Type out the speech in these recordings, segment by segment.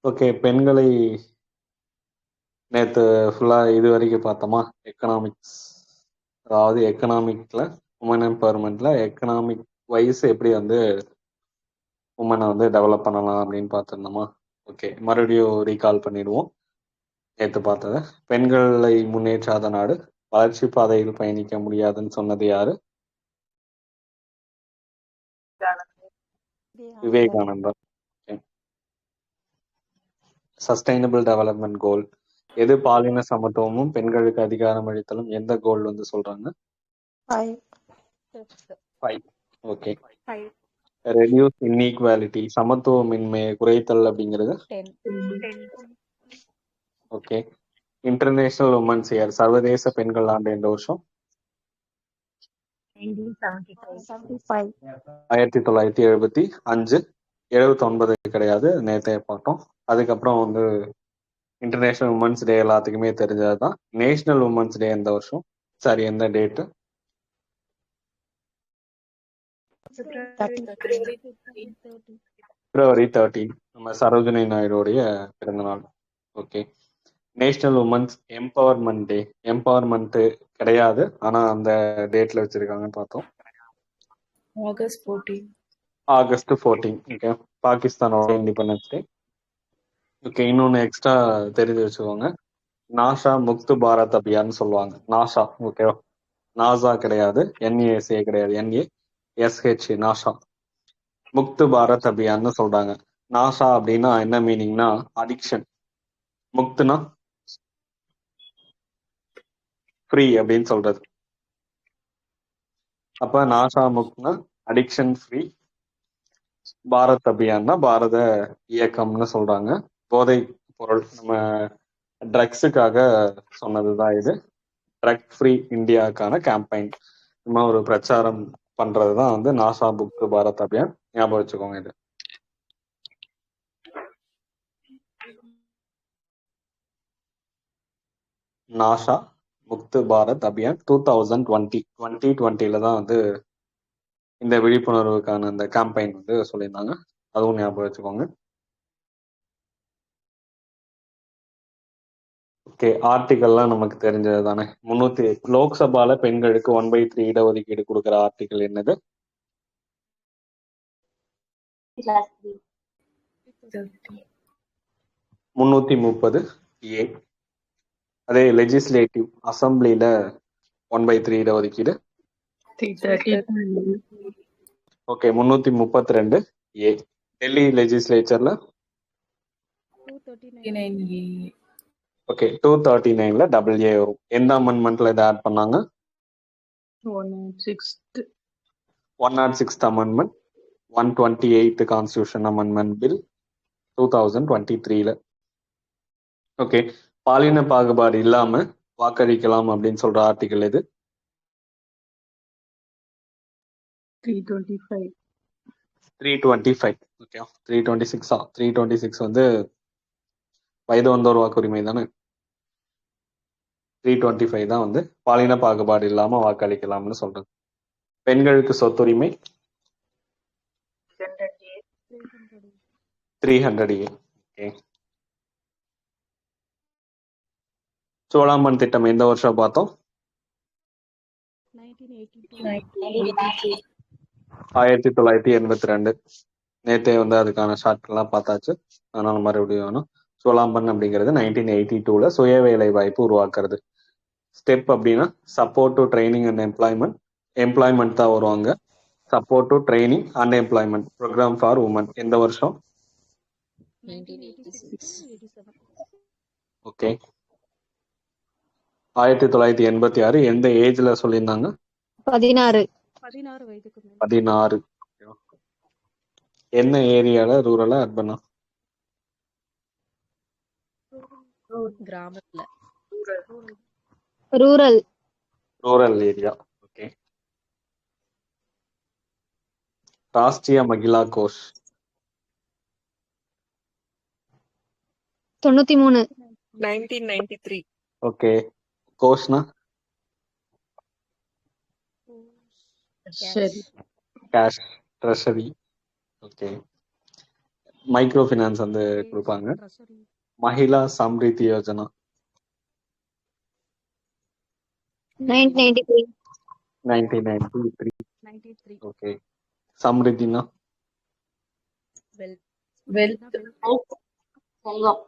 Okay, பெண்களை நேற்று ஃபுல்லாக இது வரைக்கும் பார்த்தோமா? எக்கனாமிக்ஸ், அதாவது எக்கனாமிக்கில் உமன் எம்பவர்மெண்ட்டில் எக்கனாமிக் வைஸ் எப்படி வந்து உமனை வந்து டெவலப் பண்ணலாம் அப்படின்னு பார்த்துருந்தோமா? ஓகே, மறுபடியும் ரீகால் பண்ணிடுவோம் நேற்று பார்த்ததை. பெண்களை முன்னேற்றாத நாடு வளர்ச்சி பாதையில் பயணிக்க முடியாதுன்னு சொன்னது யாரு? விவேகானந்தர். சஸ்டைனபிள் டெவலப்மெண்ட் கோல் எது? பாலின சமத்துவமும் பெண்களுக்கு அதிகாரம் அளித்தலும். எந்த கோல் வந்து சொல்றாங்க? 5. ஓகே. ரெடியூஸ் இன்இக்வாலிட்டி, சமத்துவமின்மையை குறைத்தல் அப்படிங்கிறது. 10. ஓகே. இன்டர்நேஷனல் உமன்ஸ் இயர், சர்வதேச பெண்கள் ஆண்டு எந்த வருஷம்? 1975. 1975. 79 கிடையாது, நேற்றே பார்த்தோம். அதுக்கப்புறம் வந்து இன்டர்நேஷனல் உமன்ஸ் டே எல்லாத்துக்குமே தெரிஞ்சதுதான். நேஷனல் உமன்ஸ் டே எந்த வருஷம்? சாரி, எந்த டேட்டு? பிப்ரவரி 13. நம்ம சரோஜினி நாயுடுடைய பிறந்தநாள். Okay. National women's empowerment day, empowerment கிடையாது, ஆனா அந்த டேட்ல வச்சிருக்காங்கன்னு பார்த்தோம். ஆகஸ்ட் 14. ஆகஸ்ட் 14. ஓகே. பாகிஸ்தானோட இண்டிபெண்டன்ஸ் டே. ஓகே, இன்னொன்னு எக்ஸ்ட்ரா தெரிஞ்சு வச்சுக்கோங்க. நாசா முக்து பாரத் அபியான் சொல்லுவாங்க. நாசா, ஓகேவா? நாசா கிடையாது, என்ஏஎஸ்ஏ கிடையாது, NASH, நாசா. முக்து பாரத் அபியான்னு சொல்றாங்க. நாசா அப்படின்னா என்ன மீனிங்னா அடிக்ஷன், முக்துனா ஃப்ரீ அப்படின்னு சொல்றது. அப்ப நாசா முக்னா அடிக்ஷன் ஃப்ரீ, பாரத் அபியான்னா பாரத இயக்கம்னு சொல்றாங்க. போதை பொருள், நம்ம ட்ரக்ஸுக்காக சொன்னதுதான் இது. ட்ரக் ஃப்ரீ இந்தியாவுக்கான கேம்பெயின், நம்ம ஒரு பிரச்சாரம் பண்றதுதான் வந்து நாசா முக்து பாரத் அபியான். ஞாபகம் வச்சுக்கோங்க இது. நாசா முக்து பாரத் அபியான் 2020 தான் வந்து இந்த விழிப்புணர்வுக்கான அந்த கேம்பெயின் வந்து சொல்லியிருந்தாங்க. அதுவும் ஞாபகம் வச்சுக்கோங்க. ஓகே, ஆர்டிகல்லாம் நமக்கு தெரிஞ்சது தானே. 308 லோக்சபால பெண்களுக்கு 1/3 இடஒதுக்கீடு கொடுக்குற ஆர்டிகல் என்னது? 330A. அதே லெஜிஸ்லேட்டிவ் அசம்பிளில 1/3 இடஒதுக்கீடு. 332. Okay, 332A. டெல்லி லெஜிஸ்லேச்சர்ல 239. ஓகே 239ல AA வரும். எந்த அமெண்ட்மெண்ட்ல இதை ஆட் பண்ணாங்க? 106th amendment, 128th constitution amendment bill 2023ல. ஓகே, பாலின பாகுபாடு இல்லாம வாக்களிக்கலாம் அப்படின்னு சொல்ற ஆர்டிகல் எது? 325. ஓகே, 326 326 வந்து வயது வந்தோர் வாக்குரிமை தானே. 325 தான் வந்து பாலின பாகுபாடு இல்லாம வாக்களிக்கலாம்னு சொல்றது. பெண்களுக்கு சொத்துரிமை 300A. ஓகே. சோழாமன் திட்டம் எந்த வருஷம் பார்த்தோம்? 1982. 1982. நேத்தே வந்து அதுக்கான ஷார்ட்கட்லாம் பார்த்தாச்சு, அதனால மறுபடியும் வேணும். சோழாம்பன் அப்படிங்கிறது 1982ல சுய வேலை வாய்ப்பு உருவாக்குறது. ஸ்டெப் அப்படின்னா support to training and employment. Employment தான் வருவாங்க. Support to training and employment programme for women. எந்த வருஷம்? 1986 to 87. ஓகே. 1986. எந்த ஏஜ்ல சொல்லியிருந்தாங்க? 16. 16 வயதுக்கு மேல். 16. என்ன ஏரியால, ரூரலா அர்பனா? கிராமத்துல. Rural. Rural area. Okay. Rashtriya Mahila Kosh 93. 1993. Okay. கோஷ்னா Cash. Cash, treasury. Okay. Micro finance வந்து கொடுப்பாங்க. ட்ரெஷரி மகிழா சம்ரித்தி யோஜனா 1993. 1993. 93 ஓகே. சம்ரித்தினா Wealth. செல்வம்.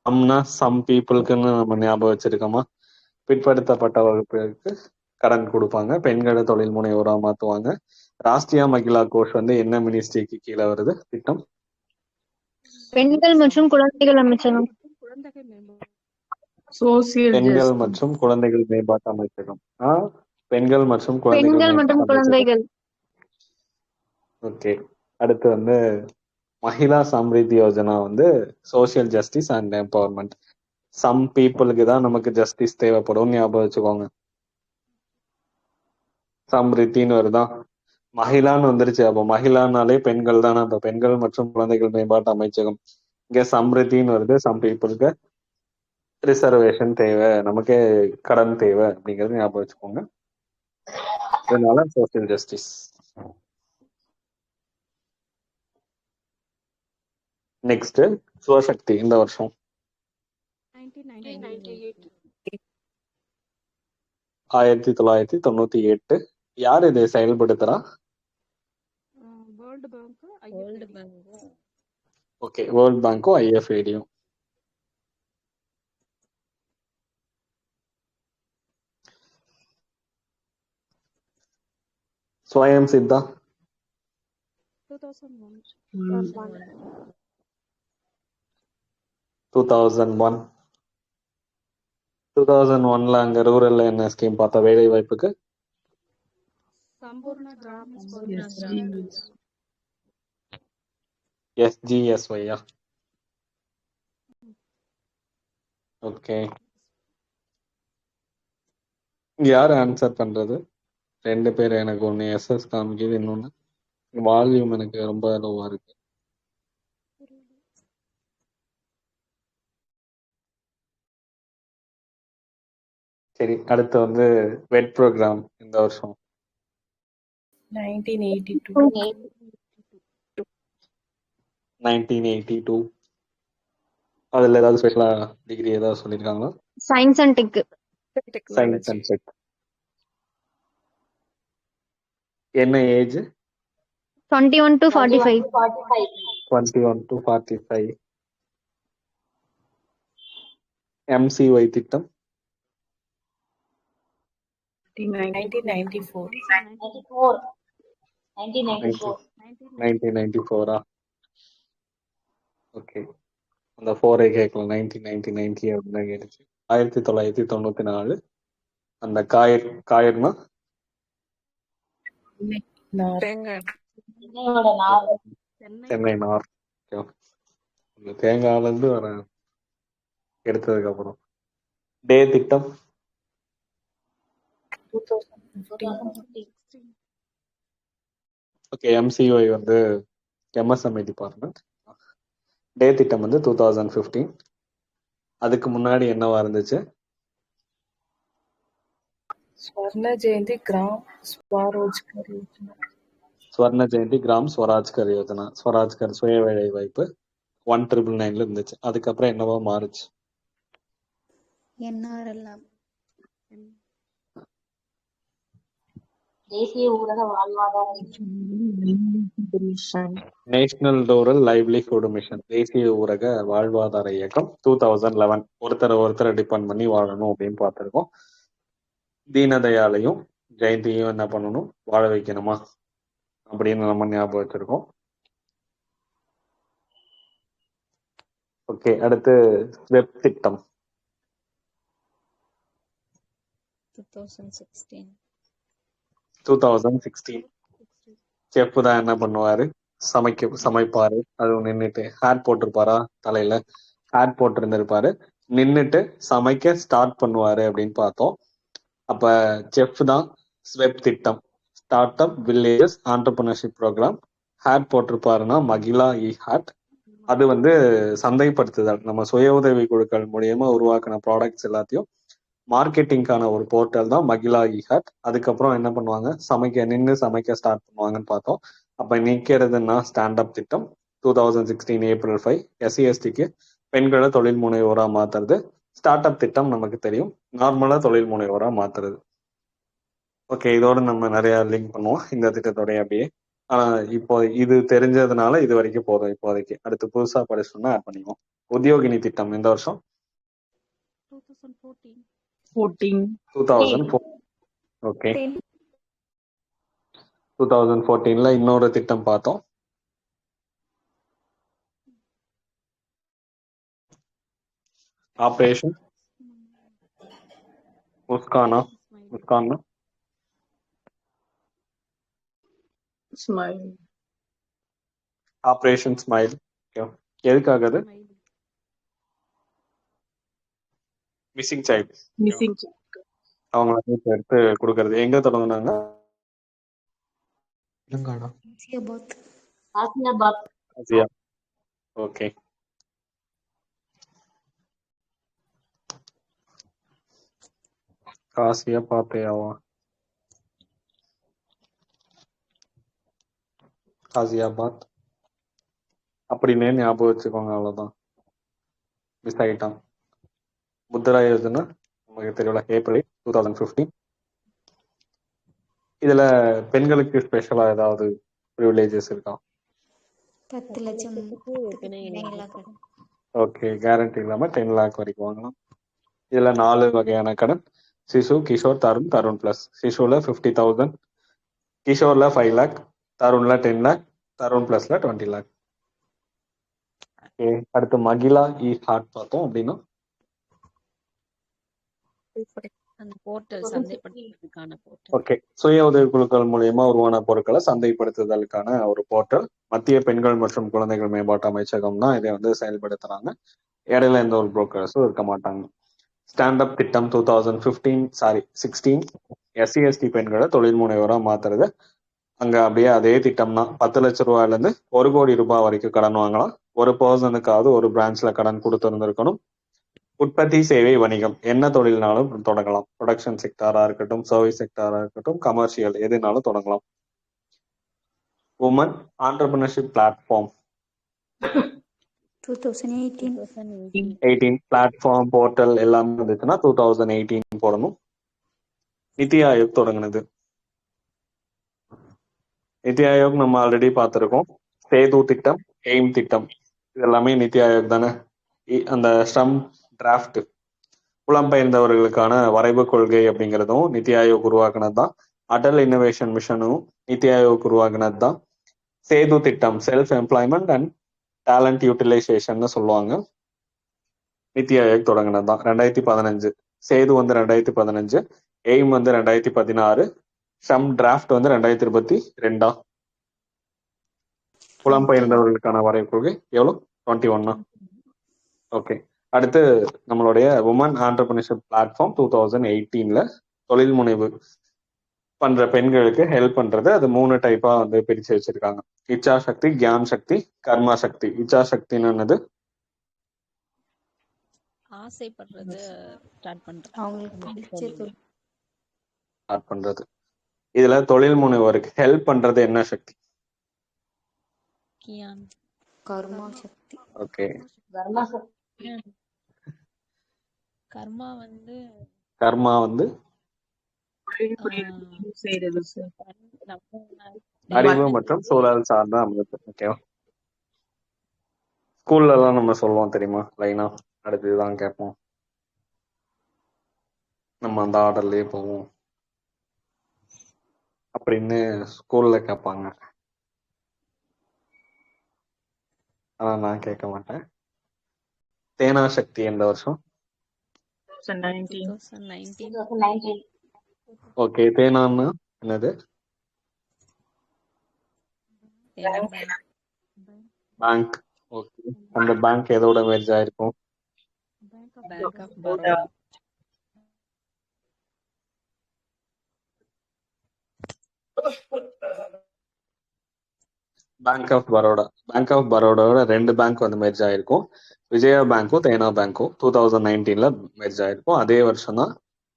சம்னா சம் பீப்புளுக்குன்னு நம்ம ஞாபகம் வச்சிருக்கோமா? பிற்படுத்தப்பட்ட வகுப்பிற்கு கடன் கொடுப்பாங்க, பெண்களை தொழில் முனைவோரா மாத்துவாங்க. ராஷ்டிரியா மகிழா கோஷ் வந்து என்ன மினிஸ்ட்ரிக்கு கீழே வருது திட்டம்? பெண்கள் மற்றும் குழந்தைகள் அமைச்சகம். குழந்தைகள் மேம்பாடு Social பெண்கள் justice. மற்றும் குழந்தைகள் மேம்பாட்டு அமைச்சகம். பெண்கள் மற்றும் குழந்தைகள் பெண்கள் மற்றும் மேம்பாட்டு அமைச்சகம். குழந்தைகள். ஓகே. அடுத்து வந்து மகிழா சம்ரித்தி யோஜனா வந்து social justice and empowerment. Some பீப்புளுக்கு தான் நமக்கு ஜஸ்டிஸ் தேவைப்படும் ஞாபகம் வச்சுக்கோங்க. சம்ரித்தின்னு வருதா, மகிழான்னு வந்துருச்சு. அப்போ மகிழானாலே பெண்கள் தானே, அப்ப பெண்கள் மற்றும் குழந்தைகள் மேம்பாட்டு அமைச்சகம். இங்க சம்ரித்தின்னு வருது. சம் பீப்புளுக்கு ரிசர்வேஷன் தேவை, நமக்கே கடன் தேவை அப்படிங்கறது ஞாபகம் வச்சுக்கோங்க. இதனால சோசியல் ஜஸ்டிஸ். நெக்ஸ்ட் சிவசக்தி இந்த வருஷம் 1998 1998. யார் இதை செயல்படுத்துறா? வேர்ல்டு பேங்க் ஓகே, வேர்ல்ட் பேங்க்கும் ஐஎஃப்ஏடியும். ஸ்வயம் சித்தா 2001 2001. 2001ல அங்க ரூரல்ல என்ன ஸ்கீம் பார்த்தா வேலை வாய்ப்புக்கு? சம்பூர்ண கிராம எஸ்ஜிஎஸ்ஒய்யா? ஓகே. யார் ஆன்சர் பண்றது? ரெண்டு பேர். எனக்கு ஒன்னு எஸ்எஸ் காமிக்குது, இன்னொன்னு வால்யூம் எனக்கு ரொம்ப லோவா இருக்கு. சரி, அடுத்து வந்து வெட் ப்ரோக்ராம் இந்த வருஷம் 1982. 1982. அதுல ஏதாவது ஸ்பெஷலா டிகிரி ஏதாவது சொல்லியிருக்காங்களா? Science and tech. Science and tech. என்ன ஏஜ்? 21 to 45. 21 to 45. எம்சிஒய் திட்டம் 1994. 1994. ஓகே, அந்த 4 கேட்கலாம். 1990 அப்படின்னு தான் கேட்டுச்சு. 1994. அந்த காயர்னா சென்னை நார். தேங்காயில இருந்து வர எடுத்ததுக்கு அப்புறம். டே திட்டம் 2015. ஓகே. எம்சிஒய் வந்து எம்எஸ்எம்இ டிபார்ட்மெண்ட். டே திட்டம் வந்து 2015. அதுக்கு முன்னாடி என்னவா இருந்துச்சு? ஸ்வர்ண ஜெயந்தி கிராம் ஸ்வரோஜ்கர் யோஜனா. ஸ்வர்ண ஜெயந்தி கிராம் ஸ்வராஜ்கர் யோஜனா, ஸ்வராஜ்கர் சுய வேலை வாய்ப்பு 1999 இருந்துச்சு. அதுக்கப்புறம் என்னவா மாறுச்சு? என்ஆர்எல்எம் தேசிய ஊரக வாழ்வாதார நேஷனல் ரூரல் லைவ்லிஹுட் மிஷன், தேசிய ஊரக வாழ்வாதார இயக்கம் 2011. ஒருத்தரை டிபெண்ட் பண்ணி வாழணும் அப்படின்னு பார்த்திருக்கோம். தீனதயாளையும் ஜெயந்தியும் என்ன பண்ணணும்? வாழ வைக்கணுமா அப்படின்னு நம்ம ஞாபகம் வச்சிருக்கோம். ஓகே. அடுத்து வெப் திட்டம் 2016. செஃப் தான் என்ன பண்ணுவாரு? சமைப்பாரு. அது நின்றுட்டு ஹேட் போட்டிருப்பாரா தலையில? ஹேட் போட்டிருந்திருப்பாரு. நின்றுட்டு சமைக்க ஸ்டார்ட் பண்ணுவாரு அப்படின்னு பார்த்தோம். அப்ப செஃப் தான் வெப் திட்டம். Start up villages entrepreneurship programme. Haat போட்டிருப்பாருன்னா மகிழா இ ஹேட். அது வந்து சந்தைப்படுத்துதல். நம்ம சுய உதவி குழுக்கள் மூலியமா உருவாக்கின ப்ராடக்ட்ஸ் எல்லாத்தையும் மார்க்கெட்டிங்கான ஒரு போர்ட்டல் தான் மகிழா இ ஹேட். அதுக்கப்புறம் என்ன பண்ணுவாங்க? நின்று சமைக்க ஸ்டார்ட் பண்ணுவாங்கன்னு பார்த்தோம். அப்ப நிக்கிறதுன்னா ஸ்டாண்ட் அப் திட்டம். 2016 April 5. SC/STக்கு பெண்களை தொழில் முனைவோரா மாத்துறது. ஸ்டார்ட் அப் திட்டம் நமக்கு தெரியும், நார்மலா தொழில் முனைவோரா மாத்துறது. ஓகே, இதோட நம்ம நிறைய லிங்க் பண்ணுவோம் இந்த திட்டத்தோடய அப்படியே. ஆனா இப்போ இது தெரிஞ்சதுனால இது வரைக்கும் போதும் இப்போதைக்கு. அடுத்து புதுசா படிச்சோம்னா ஆட் பண்ணிக்குவோம். உத்தியோகினி திட்டம் எந்த வருஷம்? 2014. 2004. ஓகே, 2014ல இன்னொரு திட்டம் பார்த்தோம். ஆபரேஷன் முஸ்கானா. முஸ்கானா Smile. Operation smile. எதுக்காக அது? Missing child, Missing. அவங்கள வீட்டுல எடுத்து கொடுக்கறது. எங்க தொடங்குனாங்க? தெலுங்கானா, ஆசியாபாத். ஆசியா. ஓகே, காசியா பாப்பையாவா? காசியாபாத் அப்படின்னு ஞாபகம் வச்சுக்கோங்க, அவ்வளவுதான். மிஸ் ஆகிட்டான். முத்ரா யோஜனா நமக்கு தெரியல, ஏப்ரல் 2015. இதுல பெண்களுக்கு ஸ்பெஷலா ஏதாவது ப்ரிவிலேஜஸ் இருக்கா? 10 லட்சம் பிணையில்லா கடன். ஓகே, கேரண்டி இல்லாம 10 லேக் வரைக்கும் வாங்கலாம். இதுல 4 வகையான கடன்: சிசு, கிஷோர், தருண், தருண் பிளஸ். சிசுல 50,000, கிஷோர்ல 5 லேக், தருண்ல 10 லேக், தருண் பிளஸ்ல 20 லேக். ஓகே, அடுத்து மகிழா இ ஹார்ட் பார்த்தோம் அப்படின்னா அந்த போர்ட்டல் சந்தைப்படுத்துறதுக்கான போர்ட்டல். ஓகே, சுய உதவி குழுக்கள் மூலியமா உருவான பொருட்களை சந்தைப்படுத்துதலுக்கான ஒரு போர்ட்டல். மத்திய பெண்கள் மற்றும் குழந்தைகள் மேம்பாட்டு அமைச்சகம் தான் இதை வந்து செயல்படுத்துறாங்க. இடையில எந்த ஒரு புரோக்கர்ஸும் இருக்க மாட்டாங்க. ஸ்டாண்ட் அப் திட்டம் 2016. SC/ST பெண்களை தொழில் முனைவோரா மாத்துறது. அங்க அப்படியே அதே திட்டம் தான். 10 லட்சம் ரூபாயில இருந்து 1 கோடி ரூபாய் வரைக்கும் கடன் வாங்கலாம். ஒரு பர்சனுக்காவது ஒரு பிரான்ச்ல கடன் கொடுத்திருந்திருக்கணும். உற்பத்தி, சேவை, வணிகம், என்ன தொழில்னாலும் தொடங்கலாம். ப்ரொடக்ஷன் செக்டாரா இருக்கட்டும், சர்வீஸ் செக்டாரா இருக்கட்டும், கமர்ஷியல் எதுனாலும் தொடங்கலாம். Women entrepreneurship platform 18 platform portal எல்லாமே வந்துச்சுன்னா 2018 போடணும். நிதி ஆயோக் தொடங்கினது. நிதி ஆயோக் நம்ம ஆல்ரெடி பார்த்திருக்கோம். சேது திட்டம், எய்ம் திட்டம், இது எல்லாமே நிதி ஆயோக் தானே. அந்த ஸ்டம் டிராஃப்ட், புலம்பெயர்ந்தவர்களுக்கான வரைவு கொள்கை அப்படிங்கிறதும் நிதி ஆயோக் உருவாக்குனது தான். அடல் இன்னோவேஷன் மிஷனும் நிதி ஆயோக் உருவாக்குனது தான். சேது திட்டம் self employment and talent utilisation சொல்லுவாங்க, நிதி ஆயோக் தொடங்கினது தான். 2015. சேது வந்து 2015, எய்ம் வந்து 2016, ஸ்டம் டிராஃப்ட் வந்து 2022. புலம்பெயர்ந்தவர்களுக்கான வரைவு கொள்கை எவ்வளோ? 21. ஓகே, அடுத்து நம்மளுடைய உமன் ஆண்டர்பிரினர்ஷிப் பிளாட்ஃபார்ம் 2018ல தொழில் முனைவு பண்ற பெண்களுக்கு ஹெல்ப் பண்றது. அது 3 டைப்பா வந்து பிரிச்சு வச்சிருக்காங்க: இச்சா சக்தி, கியான் சக்தி, கர்மா சக்தி. இச்சா சக்தின்னு என்னது? ஆசைப்படுறது ஸ்டார்ட் பண்றது. ஸ்டார்ட் பண்றது. இதுல தொழில் முனைவோருக்கு ஹெல்ப் பண்றது என்ன சக்தி? கியான். கர்மா சக்தி. ஓகே, கர்மா வந்து கர்மா வந்து செய்யறது சார். அறிவு மற்றும் சூழல் சார்ந்த அமைப்பு. ஓகேவா? ஸ்கூல்ல எல்லாம் நம்ம சொல்லுவோம் தெரியுமா, லைனா அடுத்துதான் கேட்போம், நம்ம அந்த ஆர்டர்லயே போவோம் அப்படின்னு ஸ்கூல்ல கேட்பாங்க. ஆனா நான் கேட்க மாட்டேன். தேனா சக்தி எந்த வருஷம்? 2019. ஓகே, தேனான்னா என்னது? பேங்க். ஓகே, அந்த பேங்க் எதோட மெர்ஜ் ஆயிருக்கும்? Bank of Baroda. Bank of Baroda. Bank of பரோடாவோட 2 பேங்க் வந்து மெர்ஜ் ஆயிருக்கும். விஜயா பேங்க்கும் தேனா பேங்க்கும் 2019ல மெர்ஜ் ஆயிருக்கும். அதே வருஷம் தான்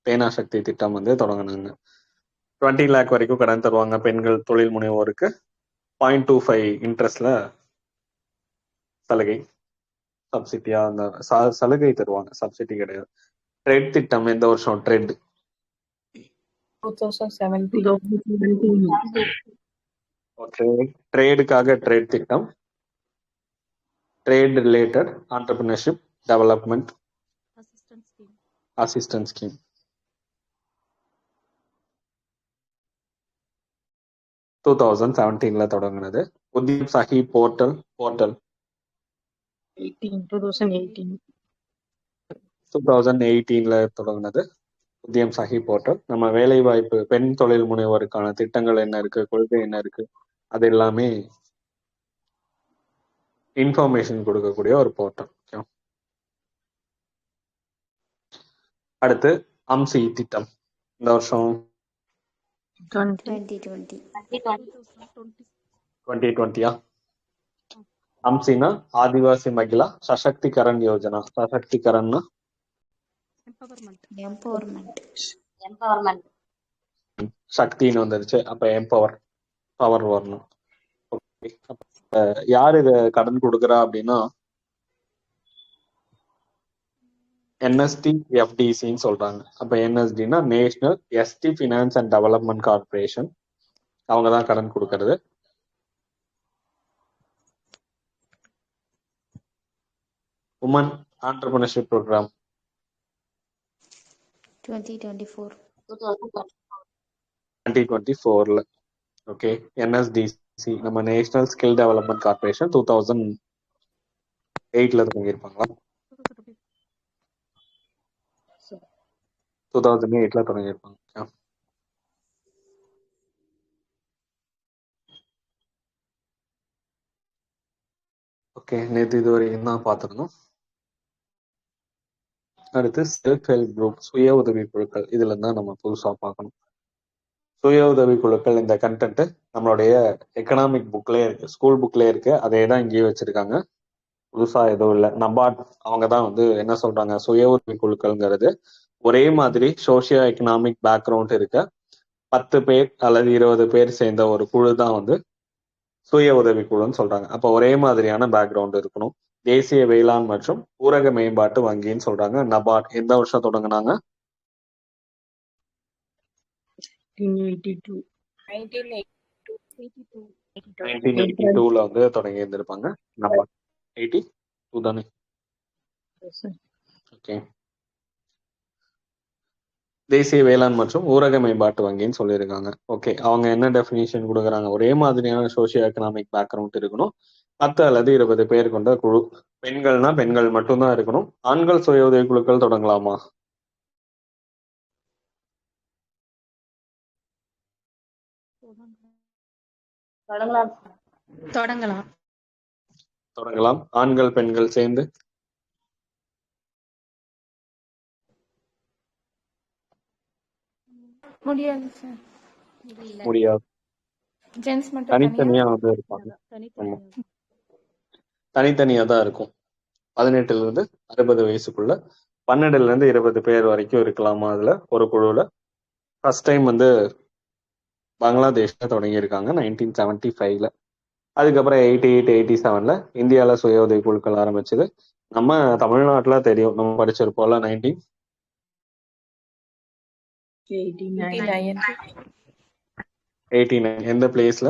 தேனா சக்தி திட்டம் வந்து தொடங்கினாங்க. 20 லேக் வரைக்கும் கடன் தருவாங்க பெண்கள் தொழில் முனைவோருக்கு. 0.25 இன்ட்ரெஸ்ட்ல சலுகை, சப்சிடியா அந்த சலுகை தருவாங்க, சப்சிடி கிடையாது. ட்ரெட் திட்டம் எந்த வருஷம்? ட்ரெட் 2017. ட்ரேடுக்காக ட்ரெட் திட்டம், trade related entrepreneurship development assistant scheme. Assistance scheme. 2017 தொடங்கினது. உத்யம் சஹி போர்ட்டல் 2018. 2018 தொடங்கினது. உத்யம் சஹி போர்ட்டல் நம்ம வேலை வாய்ப்பு, பெண் தொழில் முனைவோருக்கான திட்டங்கள் என்ன இருக்கு, கொள்கை என்ன இருக்கு, அது எல்லாமே இன்ஃபர்மேஷன் கொடுக்கக்கூடிய ஒரு போர்ட்டல். அடுத்து அம்சி திட்டம் இந்த வருஷம் 2020. 2020. அம்சினா ஆதிவாசி மகிழா சசக்திகரன் யோஜனா. சசக்திகரன்னா எம்பவர்மெண்ட். சக்தின்னு வந்துருச்சு, அப்ப பவர் வரணும். யாரு இத கடன் கொடுக்குறா அப்படின்னா என்எஸ்டி எஃப்டிசின்னு சொல்றாங்க. அப்ப என்எஸ்டினா national ST finance and development corporation, அவங்க தான் கடன் கொடுக்கறது. Woman entrepreneurship programme 2024. Okay, NSDC நம்ம நேஷனல் ஸ்கில் டெவலப்மெண்ட் கார்பரேஷன் 2008 தொடங்கியிருப்பாங்களா? 2008 தொடங்கியிருப்பாங்க. ஓகே, நேற்று இது வரைக்கும் தான் பார்த்துருந்தோம். அடுத்து செல்ஃப் ஹெல்ப் குரூப், சுய உதவி குழுக்கள். இதுல தான் நம்ம புதுசா பார்க்கணும். சுய உதவி குழுக்கள் இந்த கண்டென்ட் நம்மளுடைய எக்கனாமிக் புக்லயே இருக்கு, ஸ்கூல் புக்லயே இருக்கு. அதே தான் இங்கேயும் வச்சிருக்காங்க, புதுசா எதுவும் இல்லை. நபார்ட் அவங்க தான் வந்து என்ன சொல்றாங்க, சுய உதவி குழுக்கள்ங்கிறது ஒரே மாதிரி சோசியோ எக்கனாமிக் பேக்ரவுண்ட் இருக்க 10 பேர் அல்லது 20 பேர் சேர்ந்த ஒரு குழு தான் வந்து சுய உதவி குழுன்னு சொல்றாங்க. அப்போ ஒரே மாதிரியான பேக்ரவுண்ட் இருக்கணும். தேசிய வேளாண் மற்றும் ஊரக மேம்பாட்டு வங்கின்னு சொல்றாங்க. நபார்ட் எந்த வருஷம் தொடங்கினாங்க? 1982 வந்து தொடங்கி இருந்திருப்பாங்க. நபார்ட் 82 தானே? ஓகே, தேசிய வேளாண் மற்றும் ஊரக மேம்பாட்டு வங்கின்னு சொல்லியிருக்காங்க. ஓகே, அவங்க என்ன டெஃபினிஷன் கொடுக்குறாங்க? ஒரே மாதிரியான சோசியோ எக்கனாமிக் பேக்ரவுண்ட் இருக்கணும், 10 அல்லது 20 பேர் கொண்ட குழு. பெண்கள்னா பெண்கள் மட்டும்தான் இருக்கணும். ஆண்கள் சுய உதவி குழுக்கள் தொடங்கலாமா? தொடங்கலாம். ஆண்கள் பெண்கள் சேர்ந்து முடியாது சார். முடியாது. ஜென்ஸ் மட்டும் தனித்தனியா வந்து இருப்பாங்க. ஆமா, தனித்தனியா தான் இருக்கும். 18 இருந்து 60 வயசுக்குள்ள 12 இருந்து 20 பேர் வரைக்கும் இருக்கலாமா அதுல ஒரு குழுல. ஃபர்ஸ்ட் டைம் வந்து பங்களாதேஷ்ல தொடங்கியிருக்காங்க 1975. அதுக்கப்புறம் 88, 87 இந்தியால சுய உதவி குழுக்கள் ஆரம்பிச்சது. நம்ம தமிழ்நாட்டுல தெரியும், நம்ம படிச்சிருப்போம்ல 1989. எந்த பிளேஸ்ல?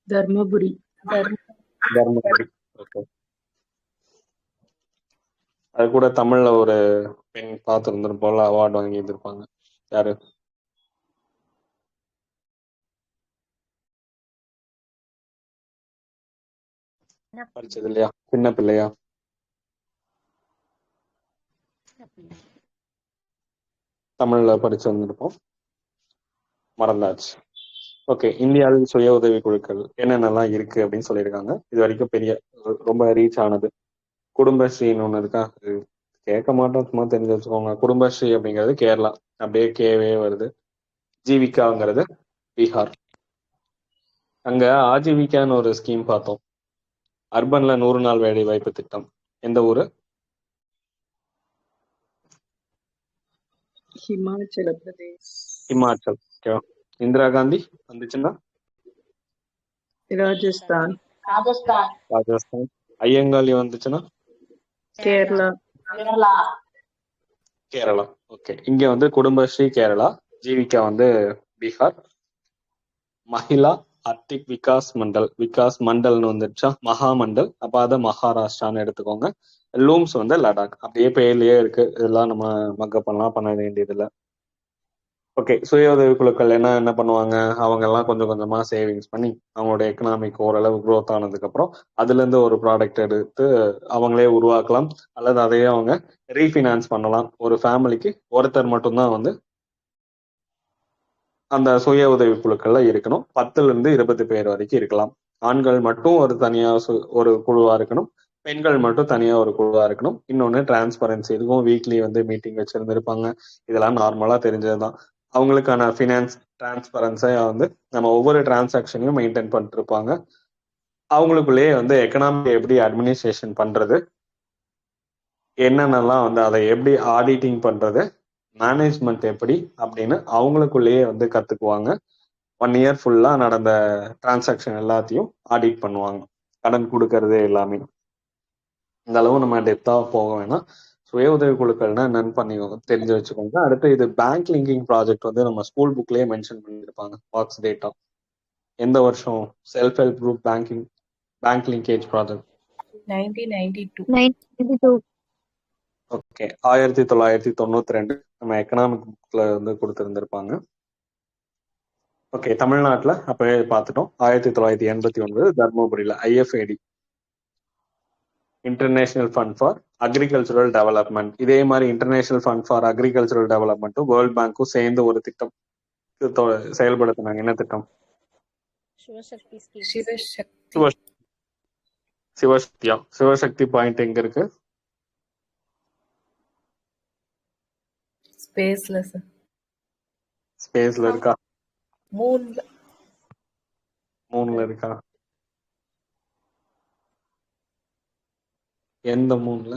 தர்மபுரி. ஓகே, அது கூட தமிழ்ல ஒரு பெண் பார்த்துருந்துருப்போம்ல, அவார்டு வாங்கி இருந்திருப்பாங்க. யாரு? படிச்சது இல்லையா? சின்ன பிள்ளையா? தமிழ்ல படிச்சு வந்திருப்போம், மறந்தாச்சு. ஓகே, இந்தியாவில் சுய உதவி குழுக்கள் என்னென்னலாம் இருக்கு அப்படின்னு சொல்லியிருக்காங்க. இது வரைக்கும் பெரிய ரொம்ப ரீச் ஆனது குடும்பஸ்ரீன்னு ஒண்ணு இருக்கா? அது கேட்க மாட்டோம், சும்மா தெரிஞ்சு வச்சுக்கோங்க. குடும்பஸ்ரீ அப்படிங்கிறது கேரளா, அப்படியே கேவே வருது. ஜீவிகாங்கிறது பீகார். அங்க ஆஜீவிகான்னு ஒரு ஸ்கீம் பார்த்தோம், அர்பன்ல 100 நாள் வேலை வாய்ப்பு திட்டம். எந்த ஊரு? ஹிமாச்சல பிரதேஷ். ஹிமாச்சல். ஓகேவா? இந்திரா காந்தி வந்துச்சுன்னா ராஜஸ்தான். ராஜஸ்தான். ஐயங்காளி வந்துச்சுன்னா கேரளா. கேரளா. கேரளா. ஓகே, இங்க வந்து குடும்பஸ்ரீ கேரளா, ஜீவிகா வந்து பீகார், மஹிளா ஆர்டிக் விகாஸ் மண்டல்னு வந்துருச்சா, மகாமண்டல், அப்ப அதை மகாராஷ்டிரான்னு எடுத்துக்கோங்க. லூம்ஸ் வந்து லடாக். அப்படியே பேர்லயே இருக்கு, இதெல்லாம் நம்ம மக்கப் பண்ண வேண்டியதில்லை. ஓகே, சுய உதவி குழுக்கள் என்ன என்ன பண்ணுவாங்க, அவங்க எல்லாம் கொஞ்சம் கொஞ்சமா சேவிங்ஸ் பண்ணி அவங்களோட எக்கனாமிக் ஓரளவு growth ஆனதுக்கு அப்புறம் அதுல இருந்து ஒரு ப்ராடக்ட் எடுத்து அவங்களே உருவாக்கலாம், அல்லது அதையே அவங்க ரீஃபினான்ஸ் பண்ணலாம். ஒரு ஃபேமிலிக்கு ஒருத்தர் மட்டும்தான் வந்து அந்த சுய உதவி குழுக்கள்ல இருக்கணும். 10ல இருந்து 20 பேர் வரைக்கும் இருக்கலாம். ஆண்கள் மட்டும் ஒரு தனியா ஒரு குழுவா இருக்கணும், பெண்கள் மட்டும் தனியா ஒரு குழுவா இருக்கணும். இன்னொன்னு டிரான்ஸ்பரன்சி இருக்கும், வீக்லி வந்து மீட்டிங் வச்சிருந்திருப்பாங்க. இதெல்லாம் நார்மலா தெரிஞ்சதுதான். அவங்களுக்கான ஃபினான்ஸ் டிரான்ஸ்பரன்ஸை வந்து நம்ம ஒவ்வொரு டிரான்சாக்ஷனையும் மெயின்டைன் பண்ணிட்டு இருப்பாங்க. அவங்களுக்குள்ளேயே வந்து எக்கனாமி எப்படி அட்மினிஸ்ட்ரேஷன் பண்றது, என்னென்னலாம் வந்து அதை எப்படி ஆடிட்டிங் பண்றது, மேனேஜ்மெண்ட் எப்படி அப்படின்னு அவங்களுக்குள்ளேயே வந்து கத்துக்குவாங்க. 1 இயர் ஃபுல்லா நடந்த டிரான்சாக்ஷன் எல்லாத்தையும் ஆடிட் பண்ணுவாங்க, கடன் கொடுக்கறது எல்லாமே. இந்த அளவு நம்ம டெப்தா போக வேணாம். சுய உதவி குழுக்கள்னா என்னன்னு தெரிஞ்சு வச்சுக்கோங்க. அடுத்து இது பேங்க் லிங்கிங் ப்ராஜெக்ட் வந்து நம்ம ஸ்கூல் புக்லயே மென்ஷன் பண்ணியிருப்பாங்க. பாக்ஸ் டேட்டா எந்த வருஷம் self help group bank linkage project? 1992. 92. Okay, 1992 நம்ம எக்கனாமிக் புக்ல வந்து கொடுத்துருந்துருப்பாங்க. ஓகே, தமிழ்நாட்டில் அப்பவே பார்த்துட்டோம். 1989 தர்மபுரியில் IFAD, international fund for agricultural development. இதே மாதிரி இன்டர்நேஷனல் ஃபண்ட் ஃபார் அக்ரிகல்ச்சரல் டெவலப்மெண்ட்டும் வேர்ல்ட் பேங்க்கும் சேர்ந்து ஒரு திட்டம் செயல்படுத்தினாங்க. என்ன திட்டம்? சிவசக்தி ஸ்கீம். சிவசக்தி. சிவசக்தியா? சிவசக்தி பாயிண்ட் எங்க இருக்கு? ஸ்பேஸ்ல சார். ஸ்பேஸ்ல இருக்கா? மூன்ல. மூணுல இருக்கா? எந்த மூணுல?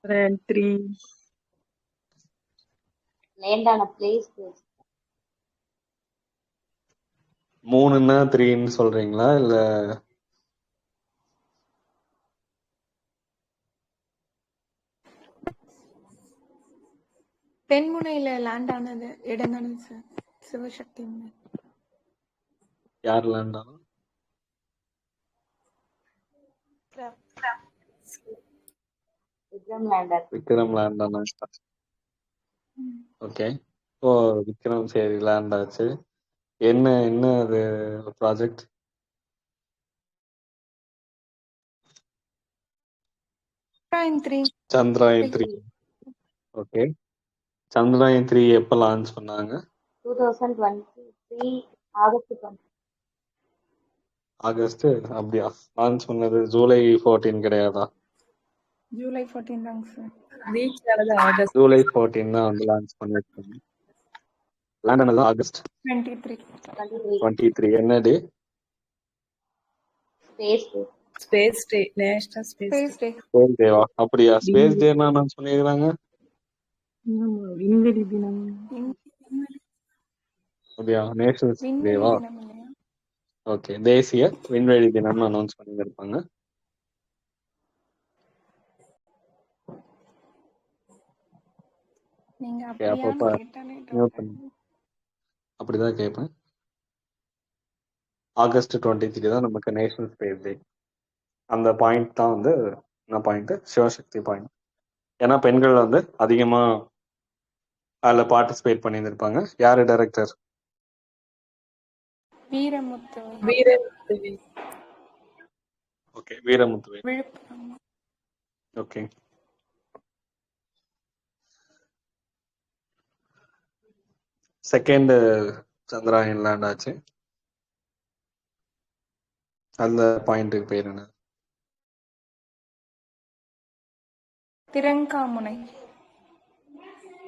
Rank 3. லேண்ட் ஆன பிளேஸ். மூணுன்னா 3ன்னு சொல்றீங்களா இல்ல? தென்முனையில லேண்ட் ஆனது இடம் தானே சார் சிவசக்தி. யார் லேண்ட் ஆனா? விக்ரம் லேண்டர். விக்ரம் லேண்ட் ஆனா. ஓகே, ஓ விக்ரம் சரி லேண்ட் ஆச்சு. என்ன என்ன அது ப்ராஜெக்ட்? சந்திராயன் 3. ஓகே, சந்திராயன் 3 எப்ப லான்ச் பண்ணாங்க? 2023 ஆகஸ்ட் 20. ஆகஸ்ட். அப்படியா? லான்ச் பண்ணது ஜூலை 14 கிடையாதா? ஜூலை 14 தாங்க சார். ரீச் ஆனது ஆகஸ்ட். ஜூலை 14 தான் வந்து லான்ச் பண்ணிருக்காங்க. லேண்ட் ஆனது ஆகஸ்ட் 23. 23. என்ன டே? ஸ்பேஸ். ஸ்பேஸ் டே. நேஷனல் ஸ்பேஸ் ஸ்பேஸ் டே. ஸ்பேஸ் டேவா? அப்படியா? ஸ்பேஸ் டே நான் சொல்லிடுறாங்க. விண்வெளி தினம். அப்படியா? நேஷனல் விண்வெளி டேவா? தினம் இல்லையா? ஓகே, தேசிய விண்வெளி தினம்னு அனௌன்ஸ் பண்ணியிருப்பாங்க. நீங்க Okay, அப்படியான்னு அப்பப்ப கேட்டாலே note பண்ணு. அப்படிதான் கேட்பேன். ஆகஸ்ட் 23 தான் நமக்கு நேஷனல் ஸ்பேஸ் டே. அந்த பாயிண்ட் தான் வந்து என்ன பாயிண்ட்? சிவசக்தி பாயிண்ட். ஏன்னா பெண்கள் வந்து அதிகமா அதில் பார்ட்டிசிபேட் பண்ணியிருந்திருப்பாங்க. யாரு director? Veeramuthu. Veeramuthuvel. Okay, Veeramuthuvel. Villupuram. Okay, second Chandrayaan land ஆச்சு. அந்த பாயிண்ட்டுக்கு பேர் என்ன? திரங்காமுனை.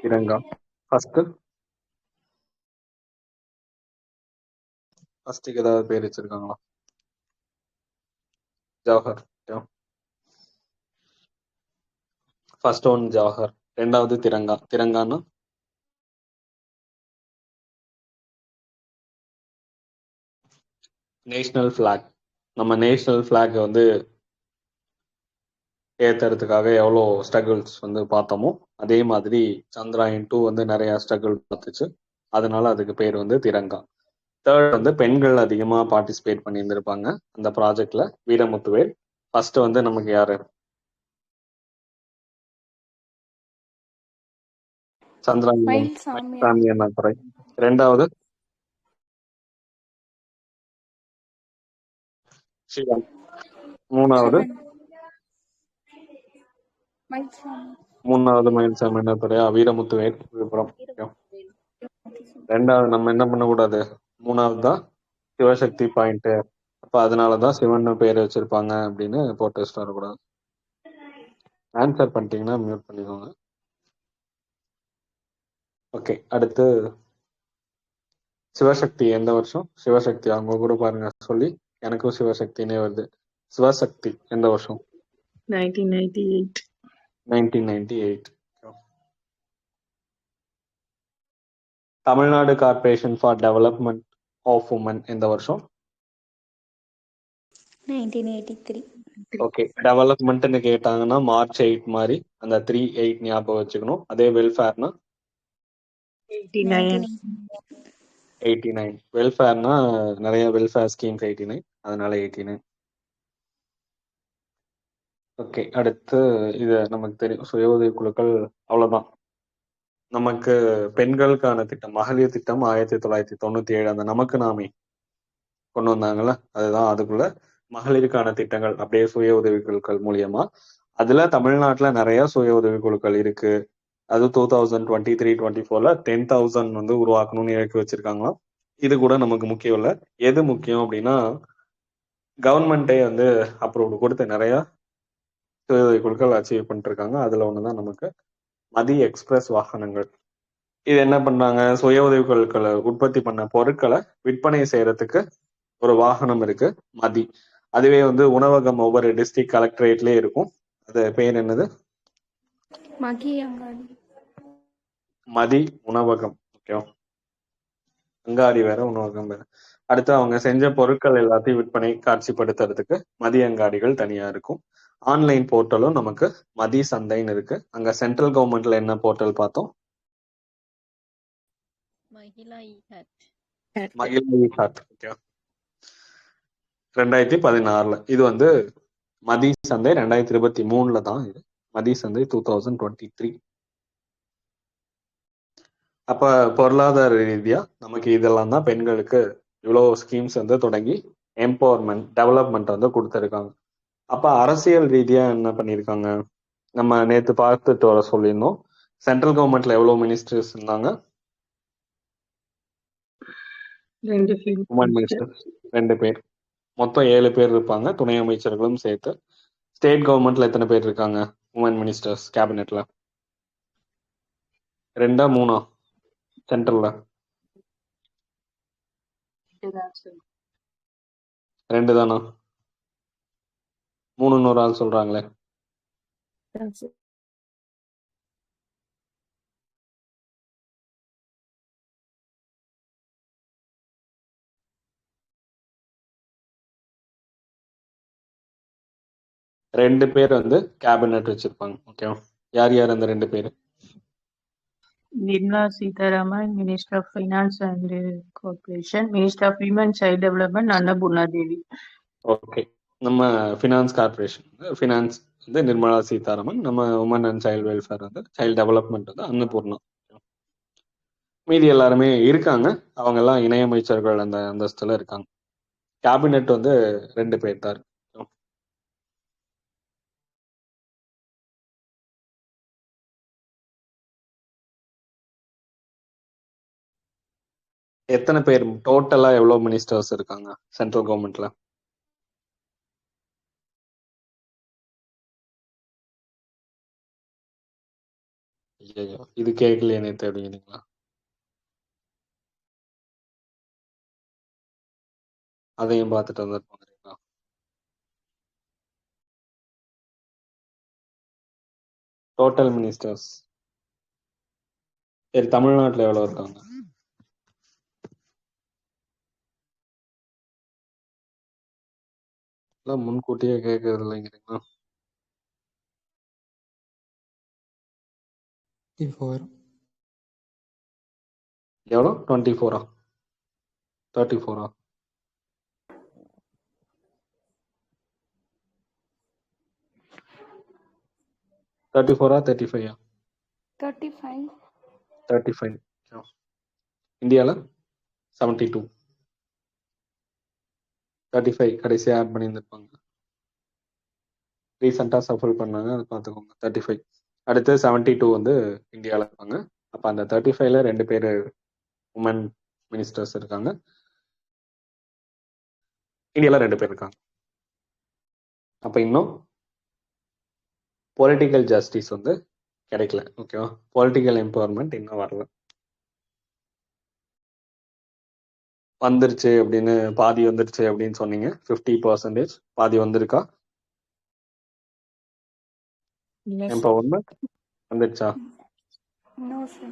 திரங்கா. ஃபர்ஸ்ட்டுக்கு ஏதாவது பேர் வச்சிருக்காங்களா? ஜவஹர். ஃபர்ஸ்ட் ஒன் ஜவஹர், ரெண்டாவது திரங்கா. திரங்கான்னா நேஷனல் ஃபிளாக். நம்ம நேஷனல் ஃபிளாக் வந்து ஏத்துறதுக்காக எவ்வளோ ஸ்ட்ரகிள்ஸ் வந்து பார்த்தோமோ அதே மாதிரி சந்திராயன் 2 வந்து நிறைய ஸ்ட்ரகிள் பார்த்துச்சு. அதனால அதுக்கு பேர் வந்து திரங்கா. தேர்ட் வந்து பெண்கள் அதிகமா பார்ட்டிசிபேட் பண்ணியிருந்திருப்பாங்க அந்த ப்ராஜெக்ட்ல. வீரமுத்துவேல். ஃபர்ஸ்ட் வந்து நமக்கு யாரு? சந்திராயன் மயில் சாமியா சாமி அண்ணாதுரை. ரெண்டாவது சிவன். மூணாவது சிவன் மயில் சாமி மூணாவது மயில்சாமி அண்ணாதுரையா? வீரமுத்துவேல் விழுப்புரம். ரெண்டாவது நம்ம என்ன பண்ணக்கூடாது, மூணாவது தான் சிவசக்தி பாயிண்ட். அப்ப அதனாலதான் சிவன் பேர் வச்சிருப்பாங்க அப்படின்னு போட்டு வச்சுட்டு வரக்கூடாது. ஆன்சர் பண்ணிட்டீங்கன்னா மியூட் பண்ணிக்கோங்க. ஓகே, அடுத்து சிவசக்தி எந்த வருஷம்? சிவசக்தி அவங்க கூட பாருங்க சொல்லி எனக்கும் சிவசக்தினே வருது. சிவசக்தி எந்த வருஷம்? 1998. 1998. Tamil Nadu corporation for development of women எந்த வருஷம்? 1983. ஓகே, டெவலப்மெண்ட்னு கேட்டாங்கன்னா March 8 மாதிரி அந்த 3-8 ஞாபகம் வச்சுக்கணும். அதே வெல்ஃபேர்னா 89. 89. வெல்ஃபேர்னா நிறைய வெல்ஃபேர் ஸ்கீம்ஸ் 89, அதனால 89. ஓகே, அடுத்து இது நமக்கு தெரியும் சுய உதவி குழுக்கள். அவ்வளவுதான். நமக்கு பெண்களுக்கான திட்டம் மகளிர் திட்டம் 1997 அந்த நமக்கு நாமே கொண்டு வந்தாங்கல்ல, அதுதான் அதுக்குள்ள மகளிருக்கான திட்டங்கள் அப்படியே சுய உதவி குழுக்கள் மூலியமா. அதுல தமிழ்நாட்டுல நிறைய சுய உதவி குழுக்கள் இருக்கு. அது 2023-24 10,000 வந்து உருவாக்கணும்னு இலக்கு வச்சிருக்காங்களாம். இது கூட நமக்கு முக்கியம் இல்ல. எது முக்கியம் அப்படின்னா கவர்மெண்டே வந்து அப்ரூவ் கொடுத்து நிறைய சுய உதவி குழுக்கள் அச்சீவ் பண்ணிட்டு இருக்காங்க. அதுல ஒண்ணுதான் நமக்கு மதி எக்ஸ்பிரஸ் வாகனங்கள். இது என்ன பண்றாங்க, சுய உதவி குழுக்களை உற்பத்தி பண்ண பொருட்களை விற்பனை செய்யறதுக்கு ஒரு வாகனம் இருக்கு, மதி. அதுவே வந்து உணவகம் ஒவ்வொரு டிஸ்ட்ரிக்ட் கலெக்டரேட்லயே இருக்கும். அது பேர் என்னது? மகி அங்காடி மதி உணவகம். ஓகே, அங்காடி வேற உணவகம் வேற. அடுத்து அவங்க செஞ்ச பொருட்கள் எல்லாத்தையும் விற்பனை காட்சிப்படுத்துறதுக்கு மதி அங்காடிகள் தனியா இருக்கும். ஆன்லைன் போர்ட்டலும் நமக்கு மதி சந்தைன்னு இருக்கு. அங்க சென்ட்ரல் கவர்மெண்ட்ல என்ன போர்ட்டல் பார்த்தோம்? மகிழா இ-ஹாட். மகிழா இ-ஹாட். ஓகே, 2016. இது வந்து மதி சந்தை 2023 தான். இது மதி சந்தை 2023. அப்ப பொருளாதார ரீதியா நமக்கு இதெல்லாம் தான் பெண்களுக்கு இவ்வளவு ஸ்கீம்ஸ் வந்து தொடங்கி எம்பவர்மெண்ட் டெவலப்மெண்ட் வந்து கொடுத்துருக்காங்க. அப்ப அரசியல் ரீதியா என்ன பண்ணிருக்காங்க, நம்ம நேத்து பார்த்துட்டு வர சொல்லியிருந்தோம். சென்ட்ரல் கவர்மெண்ட்ல எவ்வளவு மினிஸ்டர்ஸ் இருந்தாங்க? 2 field உமன் minister. மினிஸ்டர் 2 பேர். மொத்தம் 7 பேர் இருப்பாங்க, துணை அமைச்சர்களும் சேர்த்து. ஸ்டேட் கவர்மெண்ட்ல எத்தனை பேர் இருக்காங்க உமன் மினிஸ்டர்ஸ் கேபினெட்ல? 2ஆ 3ஆ? சென்ட்ரல்ல 2 தானா? 3 ஒரு ஆள் சொல்றாங்களே. ரெண்டு பேர் வந்து கேபினெட் வச்சிருப்பாங்க. ஓகேவா? யார் யார் அந்த 2 பேர்? Nirmala Sitharaman, Minister of Finance and Corporation, Minister of Women Child Development, Annapurna Devi. Okay, நம்ம ஃபினான்ஸ் கார்பரேஷன் ஃபினான்ஸ் வந்து நிர்மலா சீதாராமன். நம்ம உமன் அண்ட் சைல்டு வெல்ஃபேர் வந்து சைல்டு டெவலப்மெண்ட் வந்து அன்னபூர்ணா. மீதி எல்லாருமே இருக்காங்க, அவங்க எல்லாம் இணையமைச்சர்கள் அந்த அந்தஸ்துல இருக்காங்க. கேபினெட் வந்து 2 பேர் தான் இருக்கு. எத்தனை பேர் டோட்டலா எவ்வளவு மினிஸ்டர்ஸ் இருக்காங்க சென்ட்ரல் கவர்மெண்ட்ல? ஐயோ, இது கேட்கலையே நேத்து அப்படிங்கிறீங்களா? அதையும் பார்த்துட்டு வந்துருப்பாங்க. டோட்டல் மினிஸ்டர்ஸ் சரி, தமிழ்நாட்டுல எவ்வளவு இருக்காங்க? எல்லாம் முன்கூட்டியே கேட்கறது இல்லைங்கிறீங்களா? 34. எவ்வளோ 24ஆ 34ஆ 34ஆ 35ஆ 35. 35. இந்தியாவில் 72. 35 கடைசியாக ஆட் பண்ணியிருந்திருப்பாங்க. ரீசெண்டாக சஃபல் பண்ணாங்க, அதை பார்த்துக்கோங்க. 35 அடுத்து 72 வந்து இந்தியாவில் இருப்பாங்க. அப்போ அந்த 35ல 2 பேர் உமன் மினிஸ்டர்ஸ் இருக்காங்க. இந்தியாவில் 2 பேர் இருக்காங்க. அப்போ இன்னும் பொலிட்டிக்கல் ஜஸ்டிஸ் வந்து கிடைக்கல. ஓகேவா, பொலிட்டிக்கல் எம்பவர்மெண்ட் இன்னும் வரல. வந்துருச்சு அப்படின்னு, பாதி வந்துருச்சு அப்படின்னு சொன்னீங்க. 50% பாதி வந்திருக்கா? இல்ல சார். எம்பவர்மெண்ட் வந்துருச்சா? No, sir.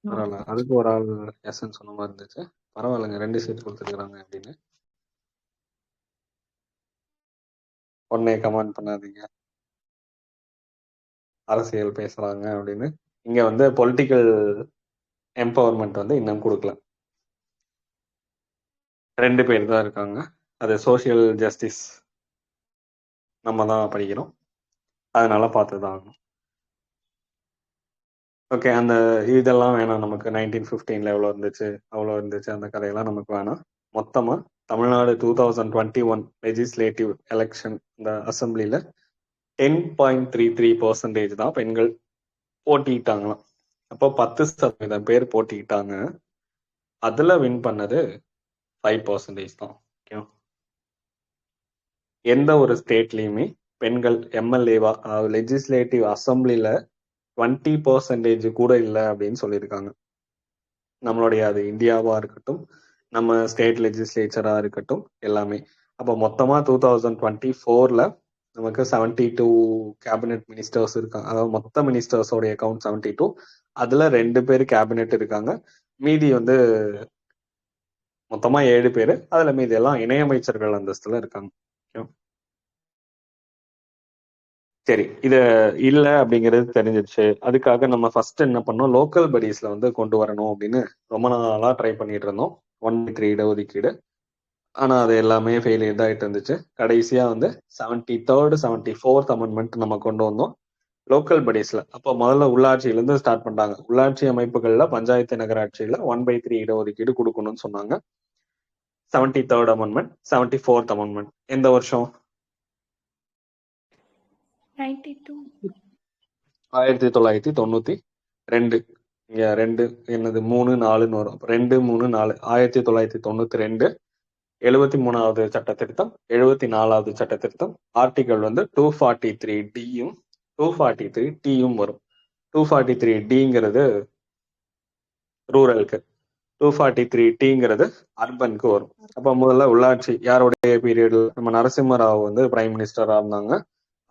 பரவாயில்ல, அதுக்கு ஒரு ஆள் எஸ்ன்னு சொன்ன மாதிரி இருந்துச்சு. பரவாயில்லைங்க, 2 சீட் கொடுத்துருக்குறாங்க அப்படின்னு. உடனே கமெண்ட் பண்ணாதீங்க அரசியல் பேசுறாங்க அப்படின்னு. இங்க வந்து பொலிட்டிக்கல் எம்பவர்மெண்ட் வந்து இன்னும் கொடுக்கல. 2 பேர் தான் இருக்காங்க. அது சோஷியல் ஜஸ்டிஸ் நம்ம தான் படிக்கிறோம், அதனால பார்த்து தான் ஆகணும். ஓகே, அந்த இதெல்லாம் வேணாம் நமக்கு. 1915 எவ்வளோ இருந்துச்சு அவ்வளோ இருந்துச்சு அந்த கதையெல்லாம் நமக்கு வேணாம். மொத்தமாக தமிழ்நாடு 2021 லெஜிஸ்லேட்டிவ் எலெக்ஷன் இந்த அசம்பிளியில் 10.33% தான் பெண்கள் போட்டிக்கிட்டாங்களாம். அப்போ 10% பேர் போட்டிக்கிட்டாங்க. அதில் வின் பண்ணது 5% தான். ஓகே, எந்த ஒரு ஸ்டேட்லேயுமே பெண்கள் எம்எல்ஏவா லெஜிஸ்லேட்டிவ் அசம்பிளியில் 20% கூட இல்லை அப்படின்னு சொல்லியிருக்காங்க. நம்மளுடைய அது இந்தியாவா இருக்கட்டும், நம்ம ஸ்டேட் லெஜிஸ்லேச்சரா இருக்கட்டும், எல்லாமே. அப்போ மொத்தமா 2024ல நமக்கு 72 கேபினெட் மினிஸ்டர்ஸ் இருக்காங்க. அதாவது மொத்த மினிஸ்டர்ஸோடைய அக்கௌண்ட் 72. அதுல 2 பேர் கேபினெட் இருக்காங்க. மீதி வந்து மொத்தமா 7 பேர். அதுல மீதி எல்லாம் இணையமைச்சர்கள் அந்தஸ்துல இருக்காங்க. சரி, இது இல்ல அப்படிங்கிறது தெரிஞ்சிருச்சு. அதுக்காக நம்ம ஃபர்ஸ்ட் என்ன பண்ணோம், லோக்கல் பாடிஸ்ல வந்து கொண்டு வரணும் அப்படின்னு ரொம்ப நாளா ட்ரை பண்ணிட்டு இருந்தோம். 1/3 இடஒதுக்கீடு. ஆனா அது எல்லாமே ஃபெயிலியர் தான் ஆயிட்டு இருந்துச்சு. கடைசியா வந்து 73rd 74th அமெண்ட்மெண்ட் நம்ம கொண்டு வந்தோம் லோக்கல் பாடிஸ்ல. அப்போ முதல்ல உள்ளாட்சியில இருந்து ஸ்டார்ட் பண்ணாங்க. உள்ளாட்சி அமைப்புகள்ல பஞ்சாயத்து நகராட்சியில 1/3 இடஒதுக்கீடு கொடுக்கணும்னு சொன்னாங்க. 73rd அமெண்ட்மெண்ட் 74th அமெண்ட்மெண்ட் எந்த வருஷம்? 92. 1992. இங்க 2 என்னது 3 4ன்னு வரும். 2 3 4 1992 73வது சட்ட திருத்தம், 74வது சட்ட திருத்தம். ஆர்டிகல் வந்து 243D-யும் 243T-யும் வரும். 243D-ங்கிறது ரூரலுக்கு, 243T-ங்கிறது அர்பனுக்கு வரும். அப்ப முதல்ல உள்ளாட்சி யாருடைய பீரியட்ல, நம்ம நரசிம்மராவ் வந்து பிரைம் மினிஸ்டரா இருந்தாங்க,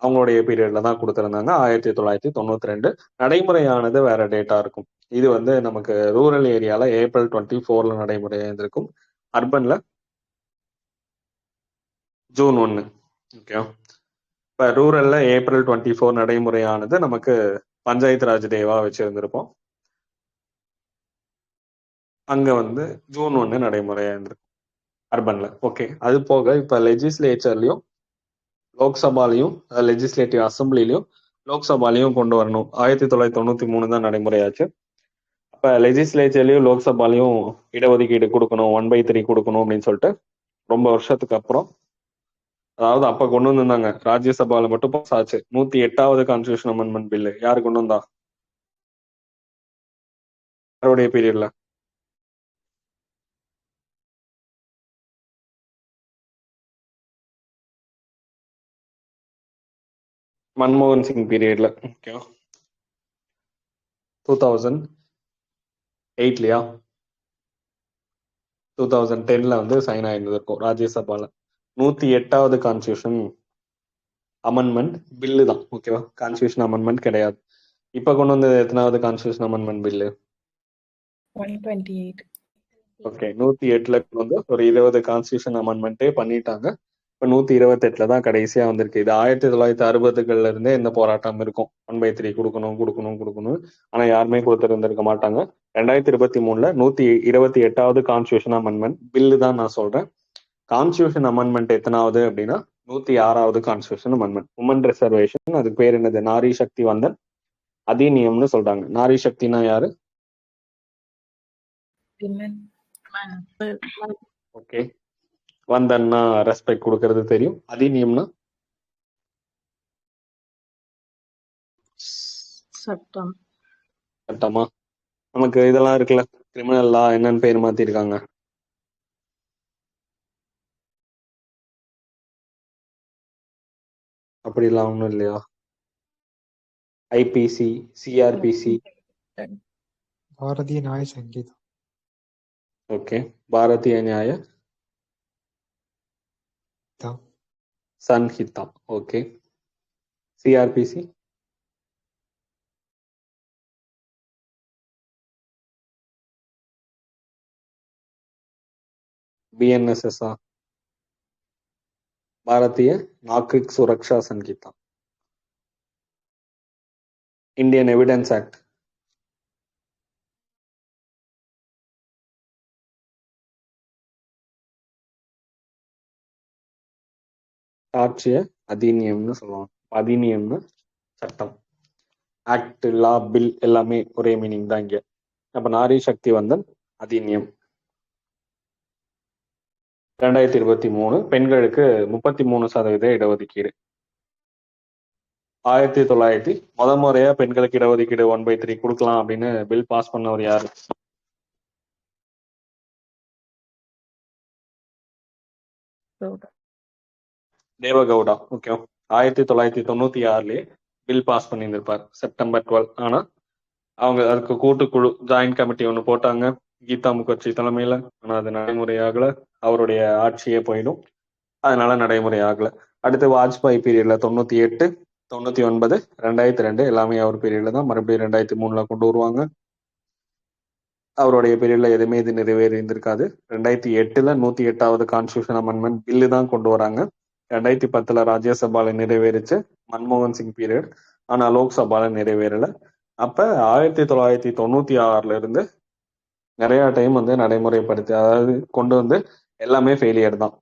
அவங்களுடைய பீரியட்ல தான் கொடுத்திருந்தாங்க. 1992. நடைமுறையானது வேற டேட்டா இருக்கும். இது வந்து நமக்கு ரூரல் ஏரியால April 24ல நடைமுறை இருந்திருக்கும். அர்பன்ல June 1. ஓகே, இப்ப ரூரல்ல April 24 நடைமுறையானது நமக்கு பஞ்சாயத்து ராஜ் டேவா வச்சிருந்திருப்போம். அங்க வந்து June 1 நடைமுறையா இருந்திருக்கும் அர்பன்ல. ஓகே, அது போக இப்ப லெஜிஸ்லேச்சர்லயும் லோக்சபாலையும் லெஜிஸ்லேட்டிவ் அசம்பிளிலையும் லோக்சபாலையும் கொண்டு வரணும். 1993 தான் நடைமுறையாச்சு. அப்ப லெஜிஸ்லேச்சர்லயும் லோக்சபாலையும் இடஒதுக்கீடு கொடுக்கணும், 1/3 கொடுக்கணும் அப்படின்னு சொல்லிட்டு ரொம்ப வருஷத்துக்கு அப்புறம், அதாவது அப்ப கொண்டு வந்திருந்தாங்க. ராஜ்யசபால மட்டும் பாஸ் ஆச்சு. 108வது கான்ஸ்டியூஷன் அமெண்ட்மெண்ட் பில்லு யாரு கொண்டு வந்தா? யாருடைய பீரியட்ல? மன்மோகன் சிங் பீரியட்ல. ஓகே, 2008லயா 2010ல வந்து சைன் ஆயிருந்திருக்கும் ராஜ்யசபால. 108வது கான்ஸ்டியூஷன் அமெண்ட்மெண்ட் பில்லு தான். ஓகேவா, கான்ஸ்டியூஷன் அமெண்ட்மெண்ட் கிடையாது. இப்ப கொண்டு வந்தது எத்தனாவது கான்ஸ்டியூஷன் அமெண்ட்மெண்ட் பில்லு? 128. ஓகே, 108ல வந்து ஒரு 20 கான்ஸ்டியூஷன் அமெண்ட்மெண்ட்டே பண்ணிட்டாங்க. இப்ப 128ல தான் கடைசியா வந்திருக்கு. இது 1960கள்ல இருந்தே இந்த போராட்டம் இருக்கும். 1/3 கொடுக்கணும். ஆனா யாருமே கொடுத்திருந்திருக்க மாட்டாங்க. 2023ல 128வது கான்ஸ்டியூஷன் அமெண்ட்மெண்ட் பில்லு தான் நான் சொல்றேன். கான்ஸ்டியூஷன் அமெண்ட்மெண்ட் எத்தனாவது அப்படின்னா 106வது கான்ஸ்டியூஷன் அமெண்ட்மெண்ட். உமன் ரிசர்வேஷன், அதுக்கு பேர் என்னது, நாரி சக்தி வந்தன் அதிநியம்னு சொல்றாங்க. நாரி சக்தினா யாரு? Women. ஓகே. வந்தன்னா ரெஸ்பெக்ட் கொடுக்கறது தெரியும். அதிநியம்னா சட்டம். சட்டமா? நமக்கு இதெல்லாம் இருக்குல்ல, கிரிமினல் லா என்னன்னு பேர் மாத்திருக்காங்க. அப்படிலாம் ஒண்ணும் இல்லையா? IBC, CrPC. பாரதிய நியாய சங்கீதம். ஓகே. பாரதிய நியாய தான். சன்ஹிதா. ஓகே. சிஆர்பிசி பிஎன்எஸ்எஸ்ஆ, Bharatiya Nagarik Suraksha Sanhita. Indian evidence act. Sakshya அதிநியம்னு சொல்லுவாங்க. அதிநியம்னு சட்டம். ஆக்ட், லா, பில் எல்லாமே ஒரே மீனிங் தான் இங்க. அப்ப நாரி சக்தி வந்தன் அதிநியம். 2023 பெண்களுக்கு 33% இடஒதுக்கீடு. 1900 முறையா பெண்களுக்கு இடஒதுக்கீடு 1/3 கொடுக்கலாம் அப்படின்னு பில் பாஸ் பண்ணவர் யாரு? தேவகவுடா. ஓகே. 1996 பில் பாஸ் பண்ணியிருந்திருப்பார், செப்டம்பர் 12. ஆனா அவங்க அதுக்கு கூட்டுக்குழு ஜாயிண்ட் கமிட்டி ஒன்று போட்டாங்க கீதா முகர்ஜி தலைமையில. ஆனா அது நடைமுறையாகல. அவருடைய ஆட்சியே போயிடும், அதனால நடைமுறையாகல. அடுத்து வாஜ்பாய் பீரியட்ல 98, 99, 2002 எல்லாமே அவர் பீரியட்ல தான். மறுபடியும் 2003 கொண்டு வருவாங்க. அவருடைய பீரியட்ல எதுவுமே இது நிறைவேறியிருந்திருக்காது. 2008 108வது கான்ஸ்டியூஷன் அமெண்ட்மெண்ட் பில்லு தான் கொண்டு வராங்க. 2010 ராஜ்யசபால நிறைவேறிச்சு, மன்மோகன் சிங் பீரியட். ஆனா லோக்சபால நிறைவேறல. அப்ப 1996 இருந்து நிறைய டைம் நடைமுறைப்படுத்தி, அதாவது கொண்டு வந்து எல்லாமே ஃபெயிலியர் தான்.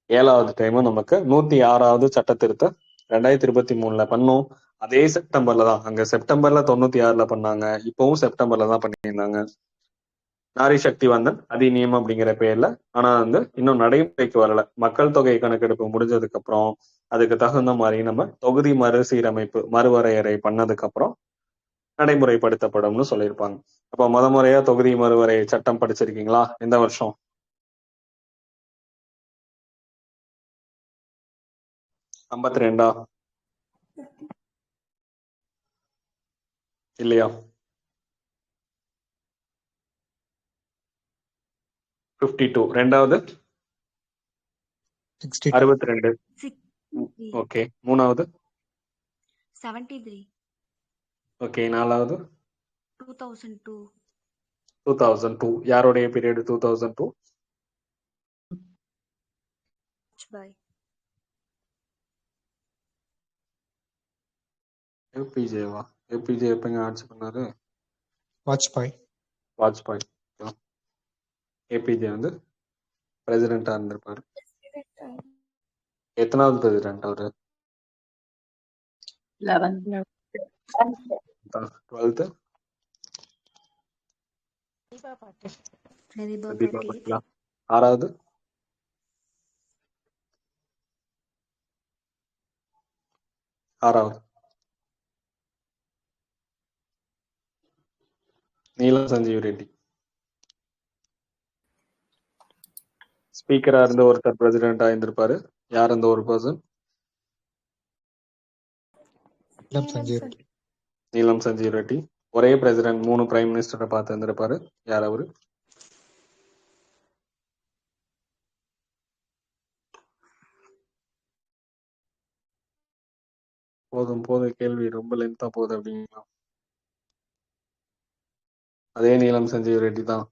7வது டைம் நமக்கு 106வது சட்ட திருத்தம் 2023 பண்ணோம். அதே செப்டம்பர்ல தான். அங்க செப்டம்பர்ல 96 பண்ணாங்க, இப்பவும் செப்டம்பர்ல தான் பண்ணியிருந்தாங்க. நாரி சக்தி வந்தன் அதிநியம் அப்படிங்கிற பேர்ல. ஆனா இன்னும் நடைமுறைக்கு வரல. மக்கள் தொகை கணக்கெடுப்பு முடிஞ்சதுக்கு அப்புறம் அதுக்கு தகுந்த மாதிரி நம்ம தொகுதி மறுசீரமைப்பு, மறுவரையறை பண்ணதுக்கு அப்புறம் நடைமுறைப்படுத்தப்படும்னு சொல்லியிருப்பாங்க. அப்ப முறையா தொகுதி மறுவரை சட்டம் படிச்சிருக்கீங்களா? எந்த வருஷம்? 52 இல்லையா? 52. ரெண்டாவது 62. 62. 63. ஓகே. மூணாவது 73. ஓகே. நாலாவது 2002. 2002. யாருடைய பீரியட் 2002? வாஜ்பாய். ஏபிஜேவா? ஏபிஜே எப்பங்க ஆட்சி பண்ணாரு? வாஜ்பாய். வாஜ்பாய். ஏபிஜே பிரசிடென்டா இருந்திருப்பாரு. எத்தனாவது பிரசிடென்ட் அவரு? 11. 12th. பிரதிபா பிரதீபா பாட்டீல். பாட்டீலா? ஆறாவது? ஆறாவது நீலம் சஞ்சீவ் ரெட்டி. ஸ்பீக்கரா இருந்த ஒருத்தர் பிரசிடென்ட் ஆயிருந்திருப்பாரு. யார் அந்த ஒரு பர்சன்? நீலம் சஞ்சீவ் ரெட்டி. நீலம் சஞ்சீவ் ரெட்டி. ஒரே பிரசிடென்ட் 3 பிரைம் மினிஸ்டரை பார்த்து இருந்திருப்பாரு. யார் அவரு? போதும் கேள்வி ரொம்ப லென்த்தா போகுது அப்படிங்களா? அதே நீலம் சஞ்சீவ் ரெட்டி தான்.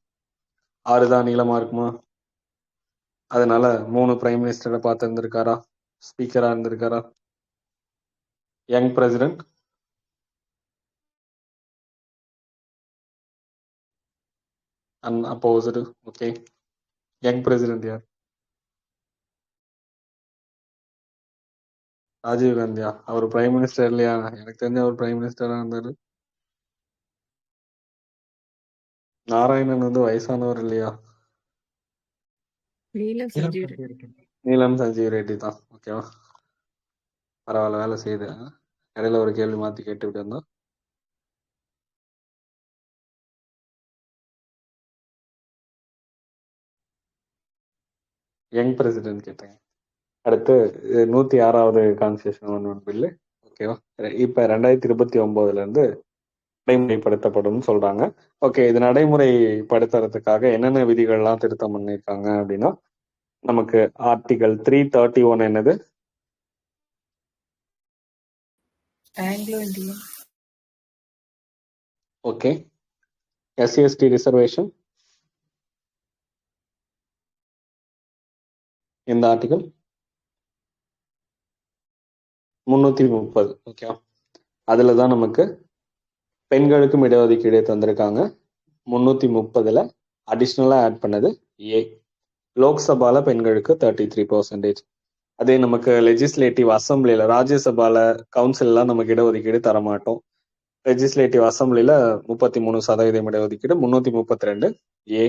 6 தான் நீளமா இருக்குமா? அதனால 3 பிரைம் மினிஸ்டரை பார்த்து இருந்திருக்காரா, ஸ்பீக்கரா இருந்திருக்காரா. Young president unopposed. Okay, young president யார்? ராஜீவ் காந்தியா? அவர் பிரைம் மினிஸ்டர் இல்லையா? எனக்கு தெரிஞ்ச அவர் பிரைம் மினிஸ்டரா இருந்தாரு. நாராயணன் வந்து வயசானவர் இல்லையா? நீலம் நீலம் சஞ்சீவ் சஞ்சீவ் ரெட்டி. ரெட்டி. நீலம் சஞ்சீவ் ரெட்டி தான். ஓகேவா, பரவாயில்ல, வேலை செய்யுது. இடையில ஒரு கேள்வி மாத்தி கேட்டுக்கிட்டு இருந்தோம். யங் பிரசிடென்ட் கேட்டேன். அடுத்து 106வது கான்ஸ்டியூஷன் அமெண்ட்மெண்ட் பில்லு. ஓகேவா, இப்ப 2029ல இருந்து நடைமுறைப்படுத்தப்படும் சொல்றாங்க. ஓகே, இது நடைமுறைப்படுத்துறதுக்காக என்னென்ன விதிகள்லாம் திருத்தம் பண்ணியிருக்காங்க அப்படின்னா, நமக்கு ஆர்டிகல் 331 என்னது? Anglo Indian. Okay. SC ST reservation இந்த ஆர்டிகல் 330. ஓகே, அதுல தான் நமக்கு பெண்களுக்கும் இடஒதுக்கீடு தந்திருக்காங்க. 330ல அடிஷ்னலா ஆட் பண்ணது ஏ. லோக்சபால பெண்களுக்கு 33%. அதே நமக்கு லெஜிஸ்லேட்டிவ் அசம்பிளில, ராஜ்யசபால, கவுன்சில்லாம் நமக்கு இடஒதுக்கீடு தரமாட்டோம். லெஜிஸ்லேட்டிவ் அசம்பிளில 33% இடஒதுக்கீடு, 332 ஏ.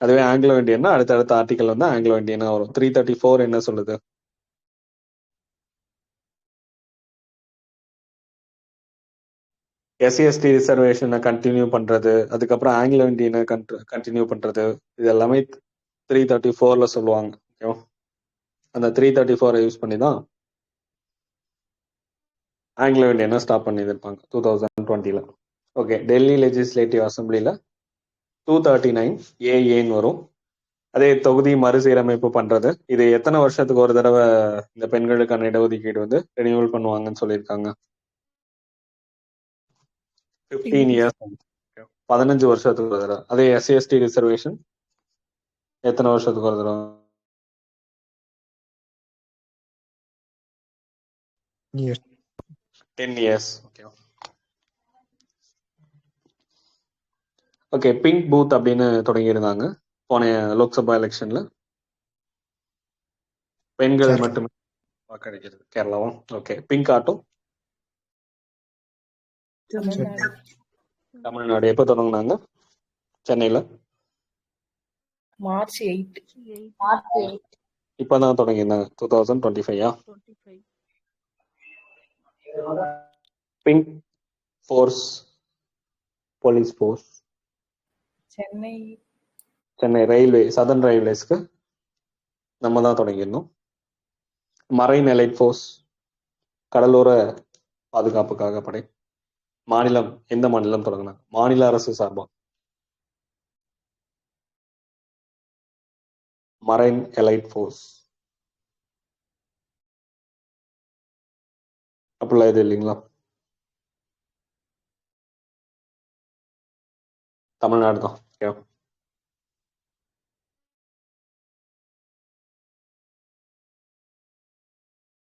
அதுவே ஆங்கிலோ இந்தியன்னா அடுத்தடுத்த ஆர்டிகல் வந்து ஆங்கிலோ இந்தியனா வரும். 334 என்ன சொல்லுது? எஸ்சிஎஸ்டி ரிசர்வேஷனை கண்டினியூ பண்றது, அதுக்கப்புறம் ஆங்கிலோ இந்தியனை கண்டினியூ பண்றது, இது எல்லாமே 334ல சொல்லுவாங்க. ஓகேவா, அந்த 334 யூஸ் பண்ணி தான் ஆங்கிலோ இந்தியனை ஸ்டாப் பண்ணியிருப்பாங்க 2020ல. ஓகே, டெல்லி லெஜிஸ்லேட்டிவ் அசம்பிளில 239 ஏஏன்னு வரும். அதே தொகுதி மறுசீரமைப்பு பண்றது, இது எத்தனை வருஷத்துக்கு ஒரு தடவை இந்த பெண்களுக்கான இடஒதுக்கீடு வந்து ரெனியூவல் பண்ணுவாங்கன்னு சொல்லியிருக்காங்க? 15 இயர்ஸ், 15 வருஷத்துக்கு ஒரு தடவை. அதே எஸ்சிஎஸ்டி ரிசர்வேஷன் எத்தனை வருஷத்துக்கு ஒரு தடவை? Year. 10 years. Okay okay. Pink booth அப்படின்னு தொடங்கியிருந்தாங்க போன லோக்சபா எலெக்ஷன்ல. பெண்கள் கேரளா. மட்டுமே வாக்களிக்கிறது. கேரளாவும். Okay. Pink auto Tamil Nadu. Tamil Nadu எப்போ தொடங்கினாங்க? சென்னையில மார்ச் 8. மார்ச் 8. இப்பதான் தொடங்கியிருந்தாங்க. 2025. 25. Pink force, police force, Chennai. Chennai railway, southern ரயில்வேஸ்க்கு நம்ம தான் தொடங்கியிருந்தோம். மரைன் எலைட் ஃபோர்ஸ், கடலோர பாதுகாப்புக்காக படை. மாநிலம், எந்த மாநிலம் தொடங்கினாங்க? மாநில அரசு சார்பா மரைன் எலைட் ஃபோர்ஸ். அப்படிலாம் இது இல்லைங்களா? தமிழ்நாடு தான். ஓகே,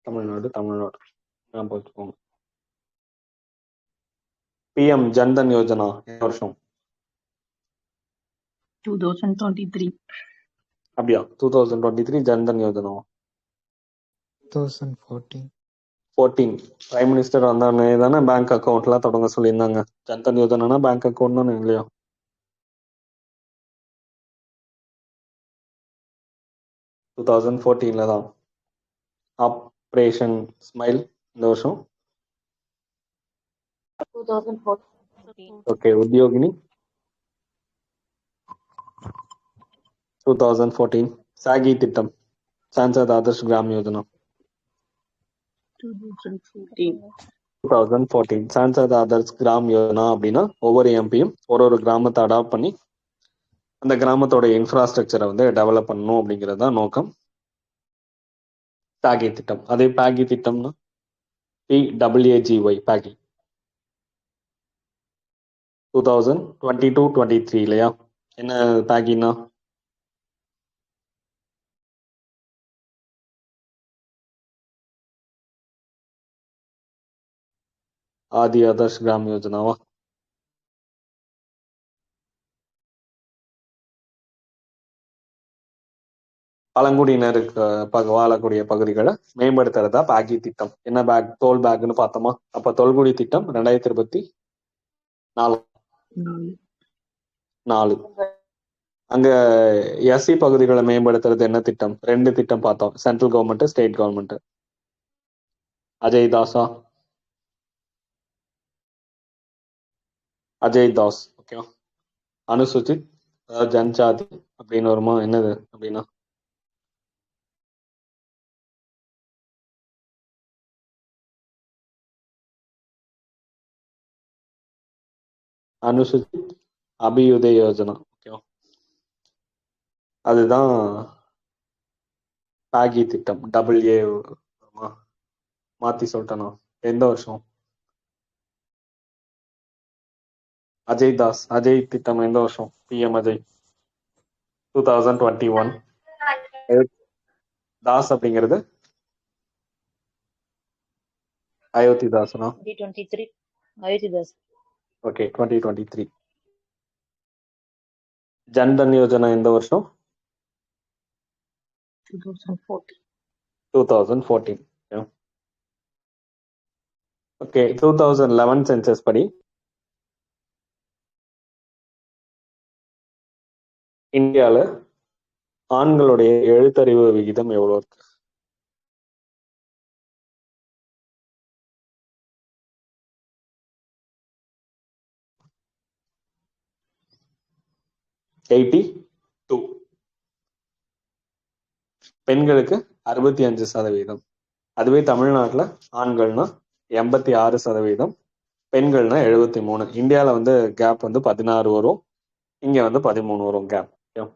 தமிழ்நாடு ஞாபகம் வச்சுக்கோங்க. பிஎம் ஜன்தன் யோஜனா எந்த வருஷம்? 2023. அப்படியா? 2023 ஜன்தன் யோஜனா. 2014. 14 பிரைம் மினிஸ்டர் வந்தானே தானே பேங்க் அக்கௌண்ட்லாம் தொடங்க சொல்லியிருந்தாங்க. ஜன்தன் யோஜனா பேங்க் அக்கௌண்ட் தானே இல்லையா? 2014ல தான். ஆப்ரேஷன் ஸ்மைல் இந்த வருஷம். 2014. ஓகே. உத்தியோகினி 2014. சாகி திட்டம், சான்சத் ஆதர்ஷ் கிராம் யோஜனா 2014. 2014. சான்சத் ஆதர்ஷ் கிராம் யோஜனா அப்படின்னா ஒவ்வொரு எம்பியும் ஒரு கிராமத்தை அடாப்ட் பண்ணி அந்த கிராமத்தோட இன்ஃப்ராஸ்ட்ரக்சரை வந்து டெவலப் பண்ணணும் அப்படிங்கிறது தான் நோக்கம். பாகி திட்டம். அதே பாகி திட்டம்னா PWAGY பாகி 2022-23 இல்லையா? என்ன பாகின்னா ஆதி ஆதர்ஷ் கிராம் யோஜனாவா? பழங்குடியினருக்கு வாழக்கூடிய பகுதிகளை மேம்படுத்துறதா பேக்கி திட்டம். என்ன பேக்? தோல் பேக்னு பார்த்தோமா? அப்ப தொல்குடி திட்டம் 2024. அங்க எஸ்சி பகுதிகளை மேம்படுத்துறது என்ன திட்டம்? 2 திட்டம் பார்த்தோம், central government, state government. Ajay தாஸா? அஜய் தாஸ். ஓகே. அனுசூச்சித் ஜன்ஜாதி அப்படின்னு வருமா? என்னது அப்படின்னா அனுசூச்சித் அபியுதய யோஜனா. ஓகே, அதுதான் பேகி திட்டம். AA மாத்தி சொல்லிட்டேனா? எந்த வருஷம்? அஜய் தாஸ், அஜய் திட்டம் எந்த வருஷம்? PM அஜய் 2021. தாஸ் அப்படிங்கிறது அயோத்தி தாசனா? 2023. அயோத்தி தாஸ். ஓகே, 2023. ஜன்தன் யோஜனா எந்த வருஷம்? 2014. ஓகே, 2011 சென்சஸ் படி இந்தியால ஆண்களுடைய எழுத்தறிவு விகிதம் எவ்வளவு இருக்கு? பெண்களுக்கு 65%. அதுவே தமிழ்நாட்டுல ஆண்கள்னா 86%, பெண்கள்னா 73. இந்தியால கேப் 16 வரும், இங்க 13 வரும் கேப்.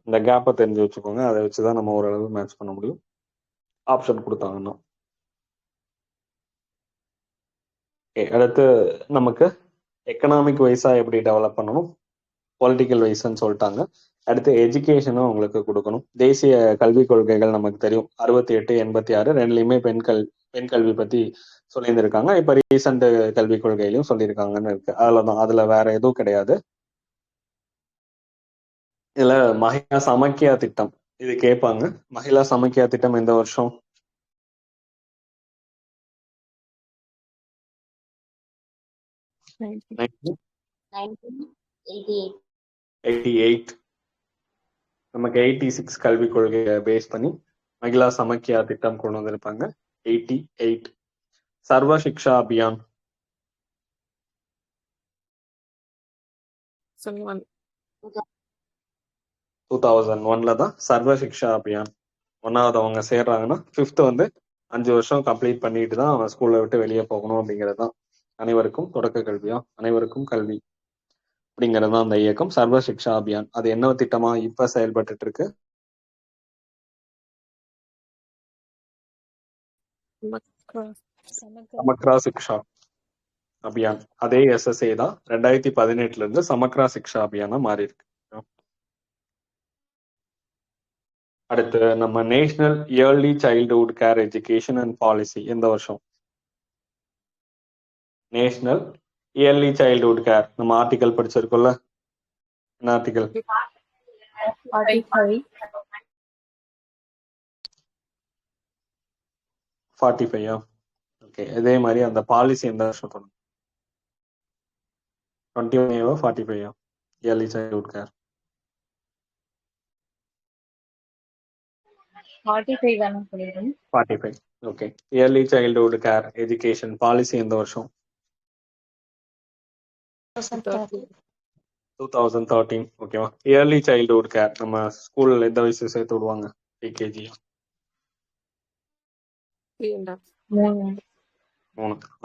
இந்த கேப்பை தெரிஞ்சு வச்சுக்கோங்க. அதை வச்சுதான் நம்ம ஓரளவு மேட்ச் பண்ண முடியும் ஆப்ஷன் கொடுத்தாங்கன்னா. அடுத்து நமக்கு எக்கனாமிக் வைஸா எப்படி டெவலப் பண்ணணும், பொலிட்டிக்கல் வைஸ்ன்னு சொல்லிட்டாங்க. அடுத்து எஜுகேஷனும் உங்களுக்கு கொடுக்கணும். தேசிய கல்விக் கொள்கைகள் நமக்கு தெரியும், 68, 86 ரெண்டுலையுமே பெண் கல்வி பத்தி சொல்லியிருந்திருக்காங்க. இப்ப ரீசெண்ட் கல்விக் கொள்கையிலையும் சொல்லியிருக்காங்கன்னு இருக்கு. அதுல வேற எதுவும் கிடையாது. இதுல மகிழா சமக்கியா திட்டம் இது கேட்பாங்க. மகிழா சமக்கியா திட்டம் எந்த வருஷம்? 1988. நமக்கு 86 கல்விக் கொள்கையை பேஸ் பண்ணி மகிழா சமக்கியா திட்டம் கொண்டு வந்திருப்பாங்க. 88. சர்வ சிக்ஷா அபியான் 2001 தான் சர்வ சிக்ஷா அபியான். 1வது அவங்க சேர்றாங்கன்னா 5th 5 வருஷம் கம்ப்ளீட் பண்ணிட்டு தான் அவன் ஸ்கூல்ல விட்டு வெளியே போகணும் அப்படிங்கிறது தான். அனைவருக்கும் தொடக்க கல்வியா, அனைவருக்கும் கல்வி அப்படிங்கிறது தான் அந்த இயக்கம் சர்வ சிக்ஷா அபியான். அது என்ன திட்டமா இப்ப செயல்பட்டு இருக்கு? சமக்ரா சிக்ஷா அபியான். அதே SSA தான் 2018 இருந்து சமக்ரா சிக்ஷா அபியானா மாறி இருக்கு. அடுத்து நம்ம national early childhood care education and policy எந்த வருஷம்? நேஷனல் இயர்லி சைல்ட்ஹுட் கேர் நம்ம ஆர்டிகல் படிச்சிருக்கோம்ல, என்ன ஆர்டிகல்? 45. ஓகே, இதே மாதிரி அந்த பாலிசி எந்த வருஷம் தொடங்கும்? 21 45 early childhood care 45. Okay, early childhood care education policy எந்த வருஷம்? 2013. ஓகேவா? இயர்லி சைல்ட்ஹுட் கேர் நம்ம ஸ்கூல்ல எந்த வயசு சேர்த்து விடுவாங்க? PKG 3.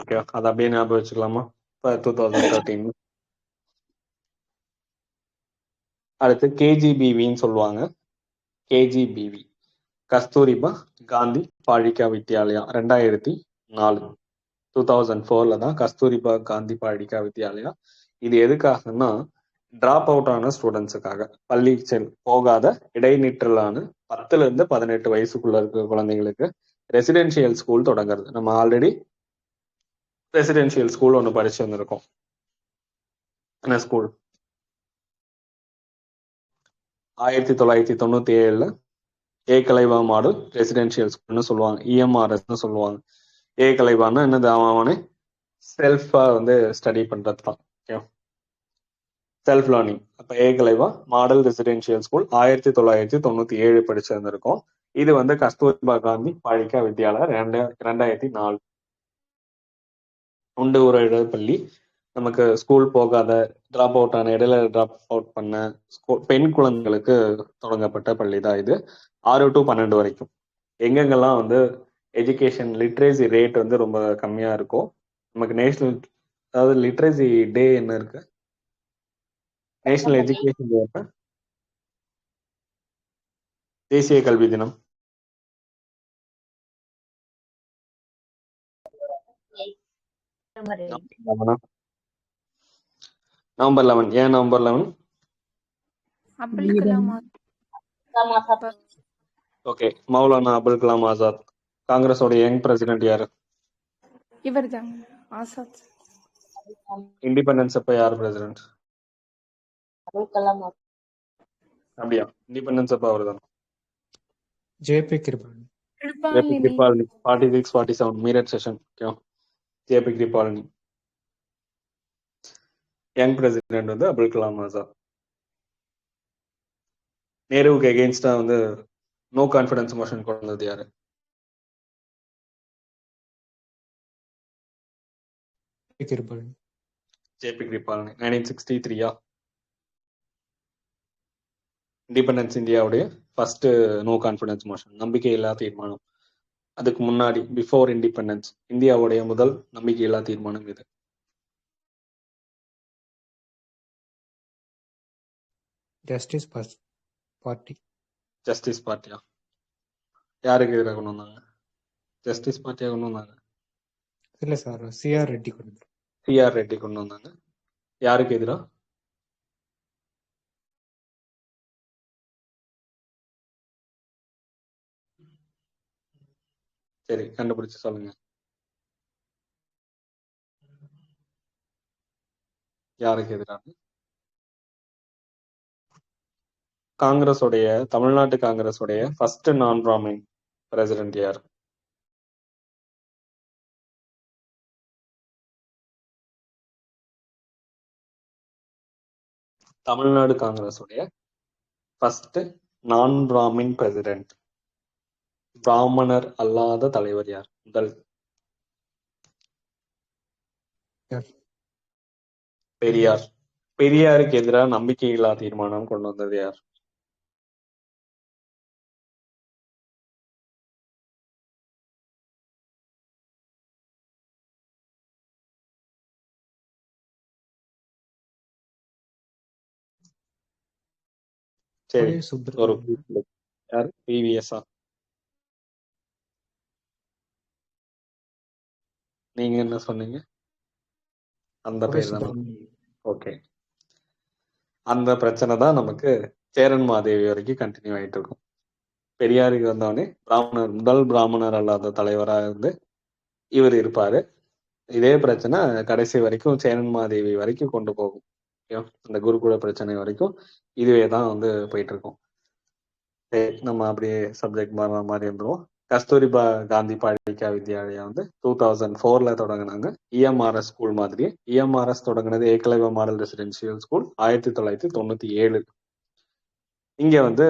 ஓகேவா? அதை அப்படியே ஞாபகம் வச்சுக்கலாமா? இப்போ 2013. அடுத்து KGBVன்னு சொல்லுவாங்க. KGBV கஸ்தூரிபா காந்தி பாலிகா வித்யாலயா 2004. 2004 தான் கஸ்தூரிபா காந்தி பாலிகா வித்யாலயா. இது எதுக்காகன்னா டிராப் அவுட் ஆன ஸ்டூடெண்ட்ஸுக்காக, பள்ளி போகாத இடைநிற்றலான 10 இருந்து 18 வயசுக்குள்ள இருக்க குழந்தைங்களுக்கு ரெசிடென்சியல் ஸ்கூல் தொடங்குறது. நம்ம ஆல்ரெடி ரெசிடென்ஷியல் ஸ்கூல் ஒன்று படிச்சு வந்திருக்கோம். என்ன ஸ்கூல்? 1997 ஏ கலைவா மாடல் ரெசிடென்ஷியல் ஸ்கூல்னு சொல்லுவாங்க, இஎம்ஆர்எஸ்ன்னு சொல்லுவாங்க. ஏ கலைவான்னா என்னது, அவனே செல்ஃபா வந்து ஸ்டடி பண்றது தான். Okay, self learning. அப்ப ஏ கலைவா மாடல் ரெசிடென்ஷியல் ஸ்கூல் 1997 படிச்சிருந்திருக்கோம். இது வந்து கஸ்தூர்பா காந்தி பாலிகா வித்யாலயா 2004 உண்டு ஒரு பள்ளி. நமக்கு ஸ்கூல் போகாத, டிராப் அவுட் ஆன, இடையில டிராப் அவுட் பண்ண பெண் குழந்தைகளுக்கு தொடங்கப்பட்ட பள்ளி தான் இது. 6 to 12 வரைக்கும். எங்கெங்கெல்லாம் வந்து எஜுகேஷன் லிட்ரேசி ரேட் வந்து ரொம்ப கம்மியா இருக்கும். நமக்கு நேஷனல், அதாவது லிட்ரேசி டே என்ன இருக்கு, நேஷனல் எஜுகேஷன் டே அப்ப தேசிய கல்வி தினம் நவம்பர் 11. ஏன் நவம்பர் 11? அப்துல் கலாம் ஓகே, மௌலானா அபுல் கலாம் ஆசாத். காங்கிரஸோட யங் பிரசிடென்ட் யாரு? இவர் தாங்க ஆசாத். இண்டிபெண்டன்ஸ் அப்ப யார் பிரசிடென்ட்? அப்துல் கலாம் அப்படியா, இண்டிபெண்டன்ஸ் அப்ப அவர் தான். JP Kripalani. Kripalani 46, 47 Meerut session. JP Kripalani. Young president வந்து அபுல் கலாம் ஆசாத். நேருவுக்கு எகெயின்ஸ்டா வந்து நோ கான்ஃபிடன்ஸ் மோஷன் கொண்டு வந்தது யாரு? கிருபானி. ஜேபி கிருபாலினி 1963. இண்டிபெண்டன்ஸ் இந்தியாவுடைய ஃபர்ஸ்ட் நோ கான்ஃபிடன்ஸ் மோஷன், நம்பிக்கையில்லா தீர்மானம். அதுக்கு முன்னாடி பிஃபோர் இண்டிபெண்டன்ஸ் இந்தியாவுடைய முதல் நம்பிக்கையில்லா தீர்மானம் இது. Justice party. ஜஸ்டிஸ் பார்ட்டியா? யாருக்கு எதிராக கொண்டு வந்தாங்க? ஜஸ்டிஸ் பார்ட்டியா கொண்டு வந்தாங்க? இல்ல சார், சிஆர் ரெட்டி கொண்டு வந்தாரு. சிஆர் ரெட்டி கொண்டு வந்தாங்க. யாருக்கு எதிராக? சரி, கண்டுபிடிச்சு சொல்லுங்க. யாருக்கு எதிராக? காங்கிரஸோடைய, தமிழ்நாட்டு காங்கிரஸோடைய ஃபர்ஸ்ட் நான் பிராமின் பிரசிடென்ட் யார்? தமிழ்நாடு காங்கிரஸோடைய ஃபர்ஸ்ட் நான் பிராமின் பிரசிடென்ட், பிராமணர் அல்லாத தலைவர் யார்? முதல். பெரியார். பெரியாருக்கு எதிராக நம்பிக்கையில்லா தீர்மானம் கொண்டு வந்தது யார்? சரி, ஒரு யார்? பிவிஎஸ்ஆ? நீங்க என்ன சொன்னீங்க? அந்த பேர் தான். ஓகே, அந்த பிரச்சனை தான் நமக்கு சேரன் மாதேவி வரைக்கும் கண்டினியூ ஆயிட்டு இருக்கும். பெரியாருக்கு வந்தவொடனே பிராமணர், முதல் பிராமணர் அல்லாத தலைவராக இருந்து இவர் இருப்பாரு. இதே பிரச்சனை கடைசி வரைக்கும் சேரன் மாதேவி வரைக்கும் கொண்டு போகும். அந்த குருகுல பிரச்சனை வரைக்கும் இதுவே தான் வந்து போயிட்டு இருக்கும். நம்ம அப்படியே சப்ஜெக்ட் மாற மாதிரி இருந்துருவோம். கஸ்தூரிபா காந்தி பாலிகா வித்யாலயா வந்து 2004 தொடங்கினாங்க. இஎம்ஆர்எஸ் ஸ்கூல் மாதிரி. இஎம்ஆர்எஸ் தொடங்கினது ஏகலைவா மாடல் ரெசிடென்சியல் ஸ்கூல் 1997. இங்க வந்து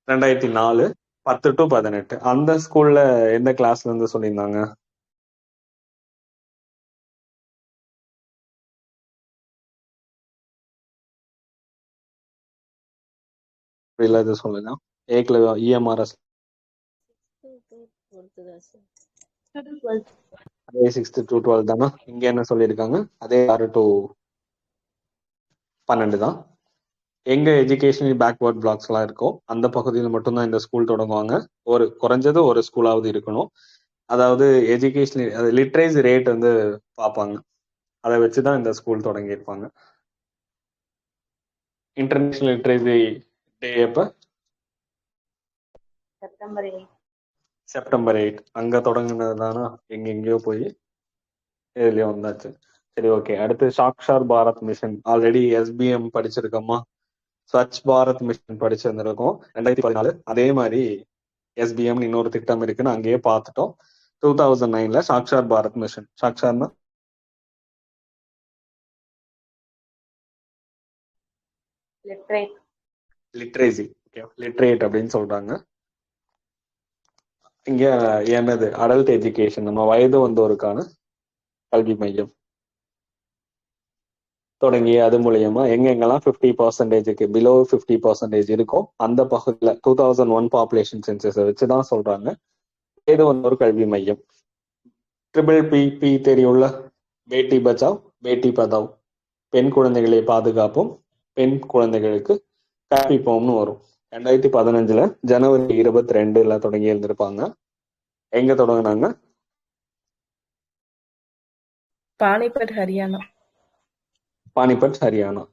2004 10 to 18. அந்த ஸ்கூல்ல எந்த கிளாஸ்ல இருந்து சொல்லியிருந்தாங்க? இது சொல்லுங்க. ஏகலைவா இஎம்ஆர்எஸ் அதே 6th to 12 தானா? இங்க என்ன சொல்லியிருக்காங்க? அதே 6 to 12 தான். எங்க எஜுகேஷனல் பேக்வர்ட் பிளாக்ஸ் எல்லாம் இருக்கோ அந்த பகுதியில் மட்டும்தான் இந்த ஸ்கூல் தொடங்குவாங்க. ஒரு குறைஞ்சது ஒரு ஸ்கூலாவது இருக்கணும். அதாவது எஜுகேஷன் லிட்ரேசி ரேட் வந்து பார்ப்பாங்க. அதை வச்சுதான் இந்த ஸ்கூல் தொடங்கியிருப்பாங்க. இன்டர்நேஷனல் லிட்ரேசி டே எப்ப? செப்டம்பர் 8. செப்டம்பர் 8. அங்க தொடங்கினது தானா? எங்கெங்கயோ போய் இதுலயும் வந்தாச்சு. சரி, ஓகே. அடுத்து Saakshar Bharat mission. Already SBM படிச்சிருக்கோமா? ஸ்வச் பாரத் மிஷன் படிச்சிருந்திருக்கோம் 2014. அதே மாதிரி SBM இன்னொரு திட்டம் இருக்குன்னு அங்கேயே பார்த்துட்டோம். 2009 சாக்ஷார் பாரத் மிஷன். சாக்ஷார்னா லிட்ரேட். லிட்ரேசி, லிட்ரேட் அப்படின்னு சொல்றாங்க. இங்க என்னது அடல்ட் எஜுகேஷன், நம்ம வயது வந்தோருக்கான கல்வி மையம் தொடங்கி அது மூலியமா எங்கெங்கெல்லாம் 50% பிலோ 50% இருக்கும் அந்த பகுதியில் 2001 பாப்புலேஷன் சென்சஸை வச்சுதான் சொல்றாங்க வயது வந்தோர் கல்வி மையம். பி தெரியும்ல, பேட்டி பச்சாவ் பேட்டி பதாவ், பெண் குழந்தைகளை பாதுகாப்போம் பெண் குழந்தைகளுக்கு கற்பிப்போம்னு வரும். 2015 ஜனவரி 22 தொடங்கி இருந்திருப்பாங்க. எங்க தொடங்கினாங்க? பானிபட் ஹரியானா. பானிபட் ஹரியானா.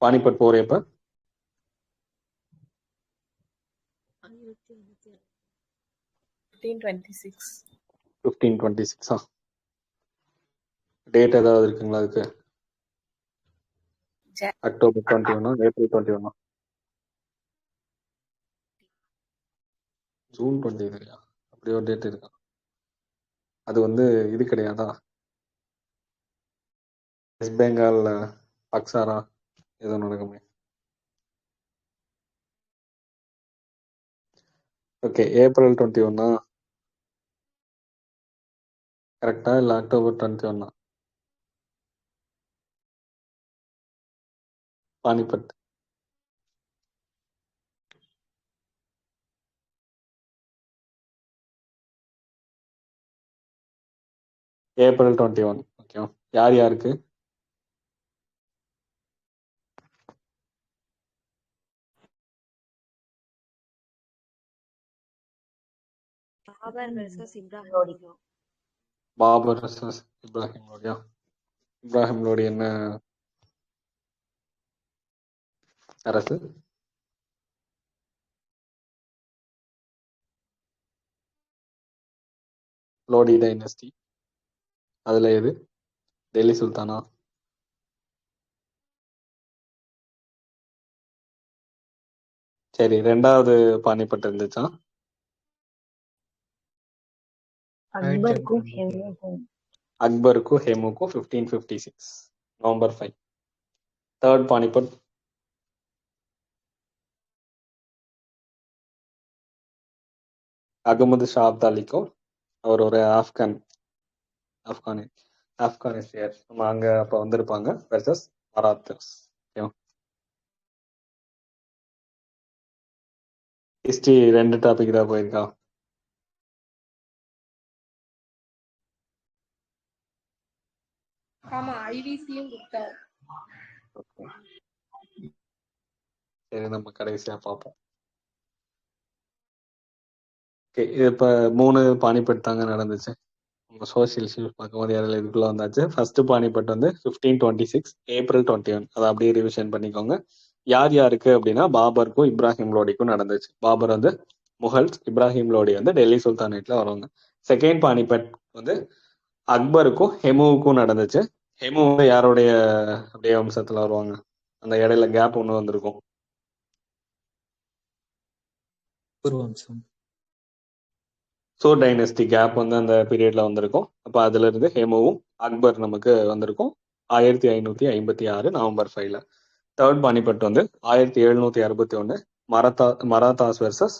பானிபட் போர் எப்ப? 1526. 1526. டேட் ஏதாவது இருக்குங்களா அதுக்கு? October 21, April 21, June 23. அப்படி ஒரு டேட் இருக்கா? அது இது கிடையாதா? வெஸ்ட் பெங்கால் அக்ஸாரா ஏதோ நடக்குமே. ஓகே, ஏப்ரல் 21 கரெக்டா இல்ல அக்டோபர் 21? பானிபட் ஏப்ரல் 21. ஓகே, யார் யாருக்கு? பாபர் versus இப்ராஹிம் லோடி. லோடி. பாபர் versus இப்ராஹிம் லோடியா? இப்ராஹிம் லோடி என்ன அரசு? லோடி டைனஸ்டி. அதுல எது? டெல்லி சுல்தானா? சரி, ரெண்டாவது பானிபட் இருந்துச்சா? அக்பருக்கும் ஹெமுக்கும். அக்பருக்கும் ஹெமுக்கும் 1556 நவம்பர் 5. தேர்ட் பானிபட் அகமது ஷா அப்தாலிக்கும் அவர் ஒரு ஆப்கானிஸ்தியர் நம்ம அங்க அப்ப வந்திருப்பாங்க வெர்சஸ் மராத்தர்ஸ். ஹிஸ்டரி 2 டாபிக் தான் போயிருக்கா? ஆமா ஐவிசியும் கொடுத்தாரு. சரி, நம்ம கடைசியா பார்ப்போம். இப்ப 3 பானிபட் தாங்க நடந்துச்சு. உங்க சோசியல் இஷ்யூஸ் பார்க்கும்போது யாரில் இதுக்குள்ள வந்தாச்சு. First Panipat 1526 April 21. அதை அப்படியே ரிவிஷன் பண்ணிக்கோங்க. யார் யாருக்கு அப்படின்னா பாபருக்கும் இப்ராஹிம் லோடிக்கும் நடந்துச்சு. பாபர் முகல்ஸ், இப்ராஹிம் லோடி டெல்லி சுல்தானேட்ல வருவாங்க. செகண்ட் பானிபட் அக்பருக்கும் ஹெமுவுக்கும் நடந்துச்சு. ஹெமு யாருடைய அப்படியே வம்சத்துல வருவாங்க? அந்த இடையில கேப் ஒண்ணு வந்திருக்கும். பூர்வம்சம். சோ டைனஸ்டி கேப் அந்த பீரியட்ல வந்திருக்கும். அப்ப அதுல இருந்து ஹெமுவும் அக்பர் நமக்கு வந்திருக்கும் 1556 November 5. Third Panipat 1761 Marathas versus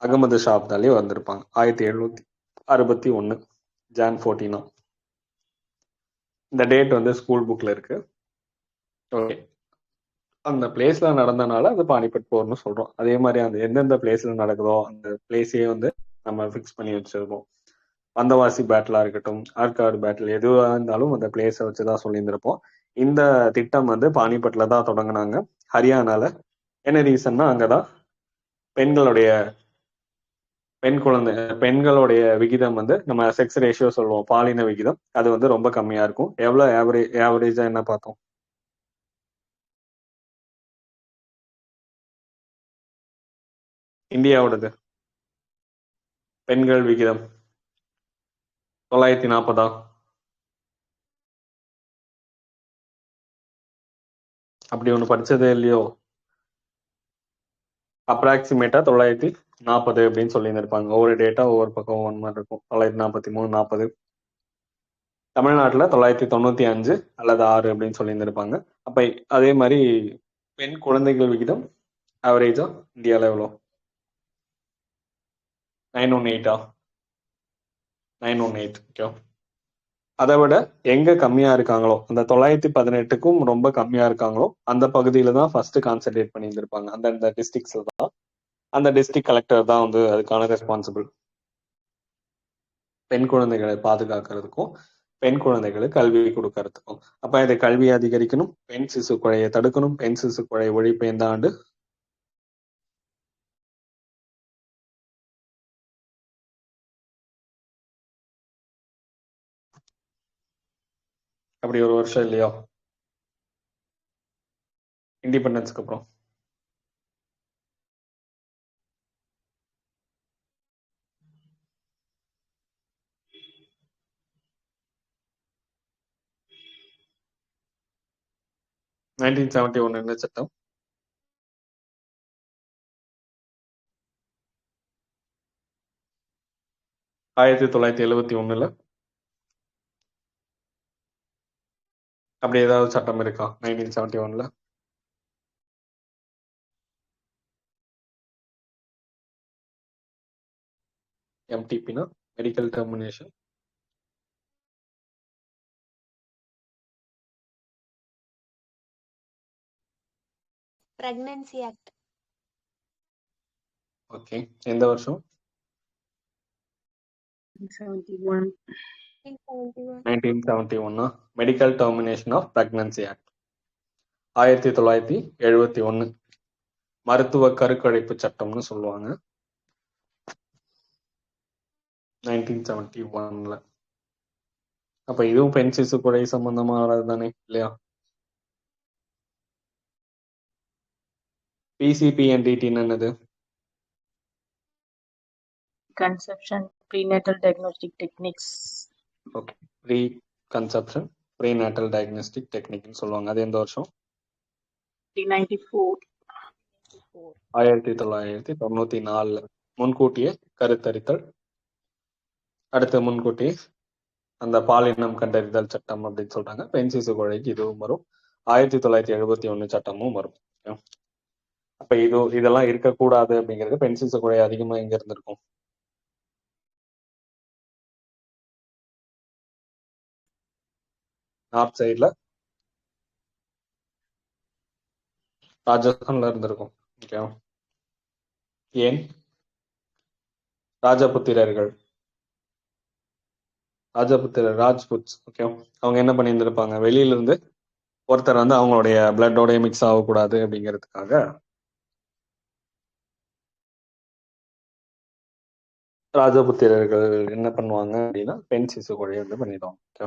Ahmad Shah Abdali வந்திருப்பாங்க 1761 ஜான் 14. இந்த டேட் ஸ்கூல் புக்ல இருக்கு. ஓகே, அந்த பிளேஸ்ல நடந்தனால அது பானிபட் போர்னு சொல்றோம். அதே மாதிரி அந்த எந்தெந்த பிளேஸ்ல நடக்குதோ அந்த பிளேஸையே நம்ம ஃபிக்ஸ் பண்ணி வச்சிருப்போம். வந்தவாசி பேட்டிலா இருக்கட்டும், ஆற்காடு பேட்டில், எதுவா இருந்தாலும் அந்த பிளேஸை வச்சுதான் சொல்லியிருந்திருப்போம். இந்த திட்டம் பானிபட்ல தான் தொடங்கினாங்க, ஹரியானால. என்ன ரீசன்னா அங்கதான் பெண்களுடைய விகிதம் நம்ம செக்ஸ் ரேஷியோ சொல்லுவோம், பாலின விகிதம், அது ரொம்ப கம்மியா இருக்கும். எவ்வளவு ஆவரேஜா என்ன பார்த்தோம்? இந்தியாவோடது பெண்கள் விகிதம் 940. அப்படி ஒன்று படிச்சதே இல்லையோ? அப்ராக்சிமேட்டா 940 அப்படின்னு சொல்லியிருந்திருப்பாங்க. ஒவ்வொரு டேட்டா ஒவ்வொரு பக்கம் ஒன் மாதிரி இருக்கும். 943, 40. தமிழ்நாட்டில் 995 அல்லது 6 அப்படின்னு சொல்லியிருந்திருப்பாங்க. அப்ப அதே மாதிரி பெண் குழந்தைகள் விகிதம் ஆவரேஜா இந்தியாவில் எவ்வளோ? 918 918. ஓகே. அதை விட எங்க கம்மியா இருக்காங்களோ, அந்த 918க்கும் ரொம்ப கம்மியா இருக்காங்களோ அந்த பகுதியில தான் ஃபர்ஸ்ட் கான்சென்ட்ரேட் பண்ணியிருந்திருப்பாங்க. அந்த டிஸ்ட்ரிக்ட்ஸ்ல தான் அந்த டிஸ்ட்ரிக்ட் கலெக்டர் தான் வந்து அதுக்கான ரெஸ்பான்சிபிள். பெண் குழந்தைகளை பாதுகாக்கிறதுக்கும் பெண் குழந்தைகளுக்கு கல்வி கொடுக்கறதுக்கும். அப்ப இதை கல்வி அதிகரிக்கணும், பெண் சிசு கொலையை தடுக்கணும், பெண் சிசு கொலை ஒழிப்பு எந்த ஆண்டு? அப்படி ஒரு வருஷம் இல்லையா இண்டிபெண்டன்ஸ்க்கு அப்புறம்? நைன்டீன் 71 என்ன சட்டம்? ஆயிரத்தி 1971. அப்படி ஏதாவது சட்டம் இருக்கா 1971? எம்டிபினா medical termination. Pregnancy act. Okay. எந்த வருஷம்? 71. 1971. Medical termination of pregnancy act. 1971 மருத்துவ கருக்கலைப்பு சட்டம்னு சொல்லுவாங்க. 1971. அப்ப இதுவும் பெண் சிசு கொலை சம்பந்தமானது தானே இல்லையா? PCPNDT என்னது? Conception, prenatal diagnostic techniques. Okay. Pre conception prenatal diagnostic டெக்னிக்னு சொல்லுவாங்க. அது எந்த வருஷம்? 1994. 1994. முன்கூட்டியே கருத்தரித்தல். அடுத்து முன்கூட்டியே அந்த பாலினம் கண்டறிதல் சட்டம் அப்படின்னு சொல்றாங்க. பெண் சிசு கொலைக்கு இதுவும் வரும். 1971 சட்டமும் வரும். அப்ப இதெல்லாம் இருக்கக்கூடாது அப்படிங்கிறது. பெண் சிசு கொலை அதிகமா எங்க இருந்திருக்கும்? நார்த் சைட்ல ராஜஸ்தான்ல இருந்திருக்கும். ஓகே. ஏன்? ராஜபுத்திரர்கள் ராஜ்புட்ஸ். ஓகே. அவங்க என்ன பண்ணியிருந்திருப்பாங்க, வெளியில இருந்து ஒருத்தர் வந்து அவங்களுடைய பிளட்டோடய மிக்ஸ் ஆகக்கூடாது அப்படிங்கிறதுக்காக ராஜபுத்திரர்கள் என்ன பண்ணுவாங்க அப்படின்னா பெண் சிசு கொலை வந்து பண்ணிடுவாங்க. ஓகே.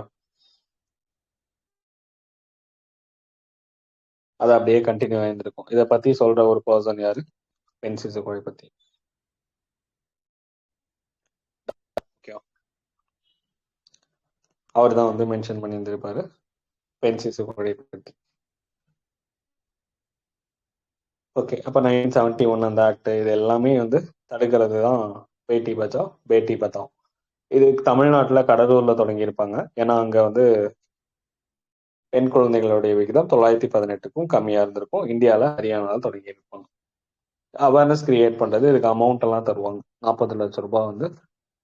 அது அப்படியே கண்டினியூ ஆயிருந்திருக்கும். இதை பத்தி சொல்ற ஒரு பர்சன் யாரு பெண் சிசு கொலை பத்தி? அவர் தான் வந்து மென்ஷன் பண்ணியிருந்திருப்பாரு பெண் சிசு கொலை பத்தி. ஓகே. அப்ப 1971 அந்த ஆக்ட் இது எல்லாமே வந்து தடுக்கிறது தான் பேட்டி பச்சாவ் பேட்டி பத்தாவ். இது தமிழ்நாட்டுல கடலூர்ல தொடங்கியிருப்பாங்க. ஏன்னா அங்க வந்து பெண் குழந்தைகளுடைய விகிதம் 918க்கும் கம்மியா இருந்திருக்கும். இந்தியாவில் ஹரியானால தொடங்கி இருப்பாங்க. அவேர்னஸ் கிரியேட் பண்றது, இதுக்கு அமௌண்ட் எல்லாம் தருவாங்க. 40 லட்சம் ரூபாய் வந்து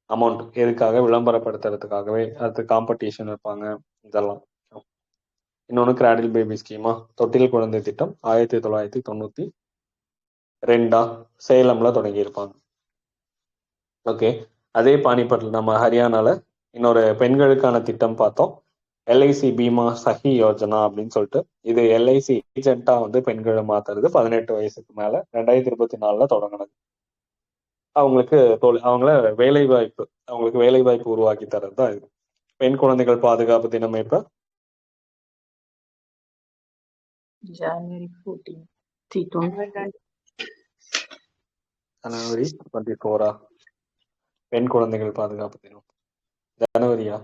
அமௌண்ட். எதுக்காக? விளம்பரப்படுத்துறதுக்காகவே. அடுத்து காம்படிஷன் இருப்பாங்க இதெல்லாம். இன்னொன்னு கிராடில் பேபி ஸ்கீமா, தொட்டில் குழந்தை திட்டம் 1992 சேலம்ல தொடங்கி இருப்பாங்க. ஓகே. அதே பானிபட்ல நம்ம ஹரியானால இன்னொரு பெண்களுக்கான திட்டம் பார்த்தோம், எல்ஐசி பீமா சஹி யோஜனா அப்படின்னு சொல்லிட்டு. இது எல்ஐசி ஏஜென்ட்டா வந்து பெண்களை மாத்துறது 18 வயசுக்கு மேல 2024 தொடங்கினது. அவங்களுக்கு அவங்களுக்கு வேலை வாய்ப்பு உருவாக்கி தரது தான் இது. பெண் குழந்தைகள் பாதுகாப்பு தினம் எப்ப? January 14. 2020. ஜனவரி 24. பெண் குழந்தைகள் பாதுகாப்பு தினம் ஜனவரியா?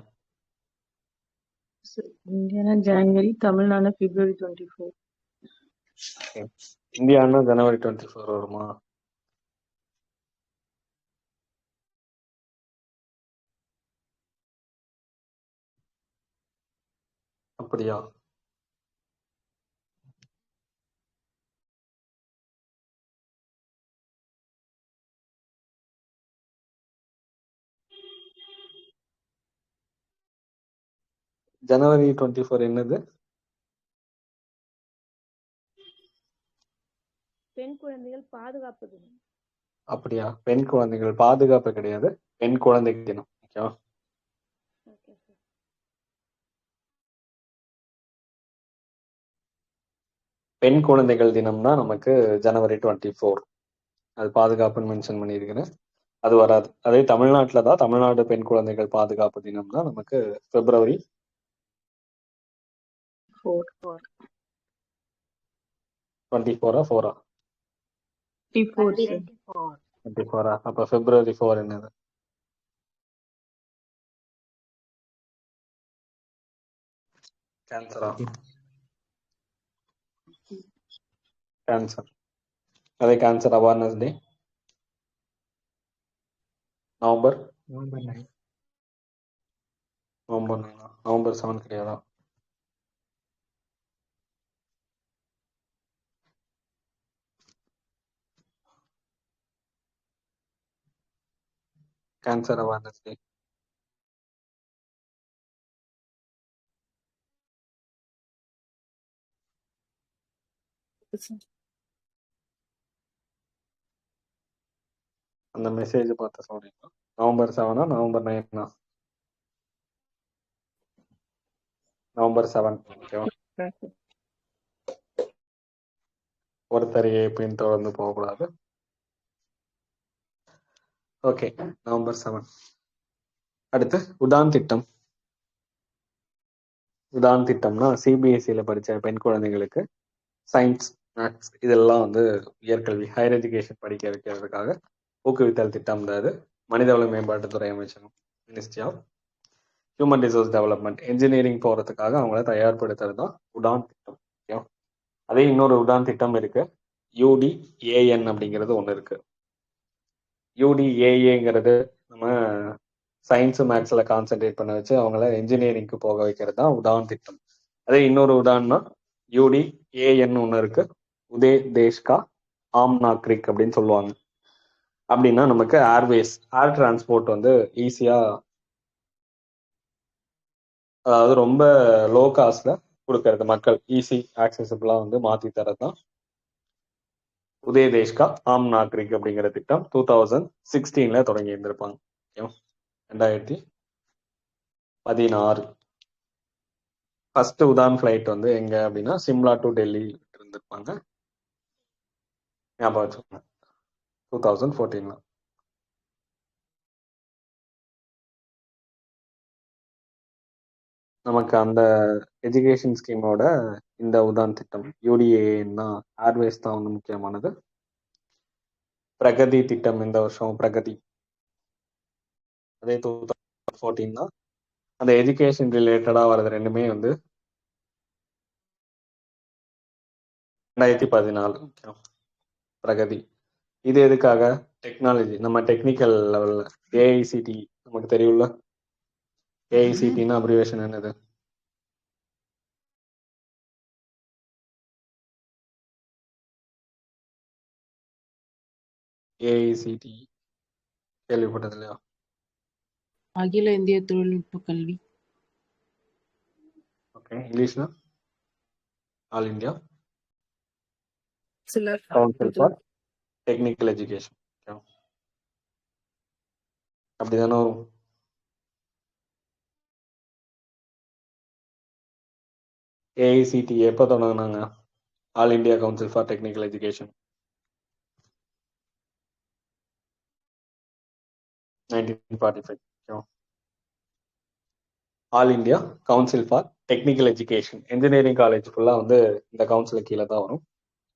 Indiana January, Tamil Nadu February 24. இந்தியான்னா ஜனவரி 24 வருமா? அப்படியா? ஜனவரி 24 என்னது? பெண் குழந்தைகள் பாதுகாப்பு தினம். அப்படியா? பெண் குழந்தைகள் பாதுகாப்பு கிடையாது, பெண் குழந்தை தினம். ஓகேவா? Okay sir. பெண் குழந்தைகள் தினம் தான் நமக்கு ஜனவரி 24. அது பாதுகாப்புன்னு மென்ஷன் பண்ணியிருக்கிறேன், அது வராது. அதே தமிழ்நாட்டில் தான் தமிழ்நாடு பெண் குழந்தைகள் பாதுகாப்பு தினம் தான் நமக்கு பிப்ரவரி 24 4 24. அப்ப பிப்ரவரி 4 என்னது? கேன்சரா? கேன்சர். அதே cancer awareness day November 9. November 7 கிடையாதா? கேன்சர் அவேர்னஸ் டே அந்த மெசேஜ் பார்த்து சொல்றீங்களா? November 7 November 9? நவம்பர் 7. ஓகேவா? ஒருத்தரையே பின்தொடர்ந்து போகக்கூடாது. Okay, November 7. அடுத்து உடான் திட்டம். உடான் திட்டம்னா சிபிஎஸ்சியில் படித்த பெண் குழந்தைங்களுக்கு சயின்ஸ், மேத்ஸ் இதெல்லாம் வந்து உயர்கல்வி, ஹையர் எஜுகேஷன் படிக்க வைக்கிறதுக்காக ஊக்குவித்தல் திட்டம் தான் இது. மனிதவள மேம்பாட்டுத்துறை அமைச்சகம், ministry of human resource development, engineering போகிறதுக்காக அவங்கள தயார்படுத்துறது தான் உடான் திட்டம். ஓகே, அதே இன்னொரு உடான் திட்டம் இருக்கு, UDAN அப்படிங்கிறது ஒன்று இருக்கு. UDAAங்கிறது நம்ம சயின்ஸு மேத்ஸில் கான்சென்ட்ரேட் பண்ண வச்சு அவங்கள இன்ஜினியரிங்க்கு போக வைக்கிறது தான் உடான் திட்டம். அதே இன்னொரு உடான்னா UDAN ஒன்று இருக்கு, உதே தேஷ்கா ஆம் நாக்ரிக் அப்படின்னு சொல்லுவாங்க. அப்படின்னா நமக்கு ஏர்வேஸ், ஏர் டிரான்ஸ்போர்ட் வந்து ஈஸியாக, அதாவது ரொம்ப லோ காஸ்ட்ல கொடுக்கறது, மக்கள் ஈஸி ஆக்சசிபிளா வந்து மாற்றி தரது தான் உதய தேஷ்கா ஆம் நாக்ரிக் அப்படிங்கிற திட்டம் 2016 தொடங்கி இருந்திருப்பாங்க. 2016 ஃபர்ஸ்ட் உடான் ஃபிளைட் வந்து எங்க அப்படின்னா சிம்லா டு டெல்லி இருந்திருப்பாங்க. ஞாபகம் வச்சுக்கோங்க, 2014. நமக்கு அந்த எஜுகேஷன் ஸ்கீமோட இந்த உதான் திட்டம் UDAN ஏர்வேஸ் தான் வந்து முக்கியமானது. பிரகதி திட்டம் இந்த வருஷம் பிரகதி, அதே 2014 தான். அந்த எஜுகேஷன் ரிலேட்டடா வர்றது ரெண்டுமே வந்து 2014 பிரகதி. இது எதுக்காக? டெக்னாலஜி, நம்ம டெக்னிக்கல் லெவல்ல AICT நமக்கு தெரியும்ல. AICTனா அப்ரிவேஷன் என்னது? AICT கேள்விப்பட்டது இல்லையா? அகில இந்திய தொழில்நுட்ப கல்வி. ஓகே, இங்கிலீஷ்னா ஆல் இந்தியா சிலர் கவுன்சில் ஃபார் டெக்னிக்கல் எஜுகேஷன். அப்படிதானே வரும். AICT எப்போ தொடங்கினாங்க? All India council for technical education 1945. All India council for technical education, engineering college ஃபுல்லாக வந்து இந்த கவுன்சில் கீழே தான் வரும்.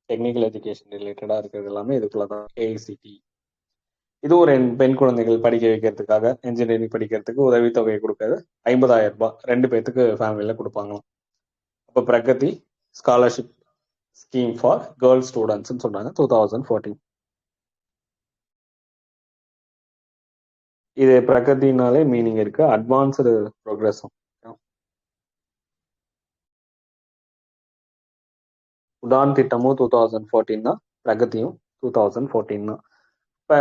டெக்னிக்கல் எஜுகேஷன் ரிலேட்டடாக இருக்கிறது எல்லாமே இதுக்குள்ள தான் AICT. இது ஒரு பெண் குழந்தைகள் படிக்க வைக்கிறதுக்காக, இன்ஜினியரிங் படிக்கிறதுக்கு உதவித்தொகை கொடுக்கறது 50,000 ரூபாய் 2 பேர்த்துக்கு ஃபேமிலியில் கொடுப்பாங்களாம். அப்போ Pragati scholarship scheme for girl ஸ்டூடெண்ட்ஸ்னு சொல்றாங்க 2014. இது பிரகதினாலே மீனிங் இருக்கு, அட்வான்ஸ்டு ப்ரோக்ரஸும். உடான் திட்டமும் 2014 தான், பிரகதியும் 2014 தான். இப்ப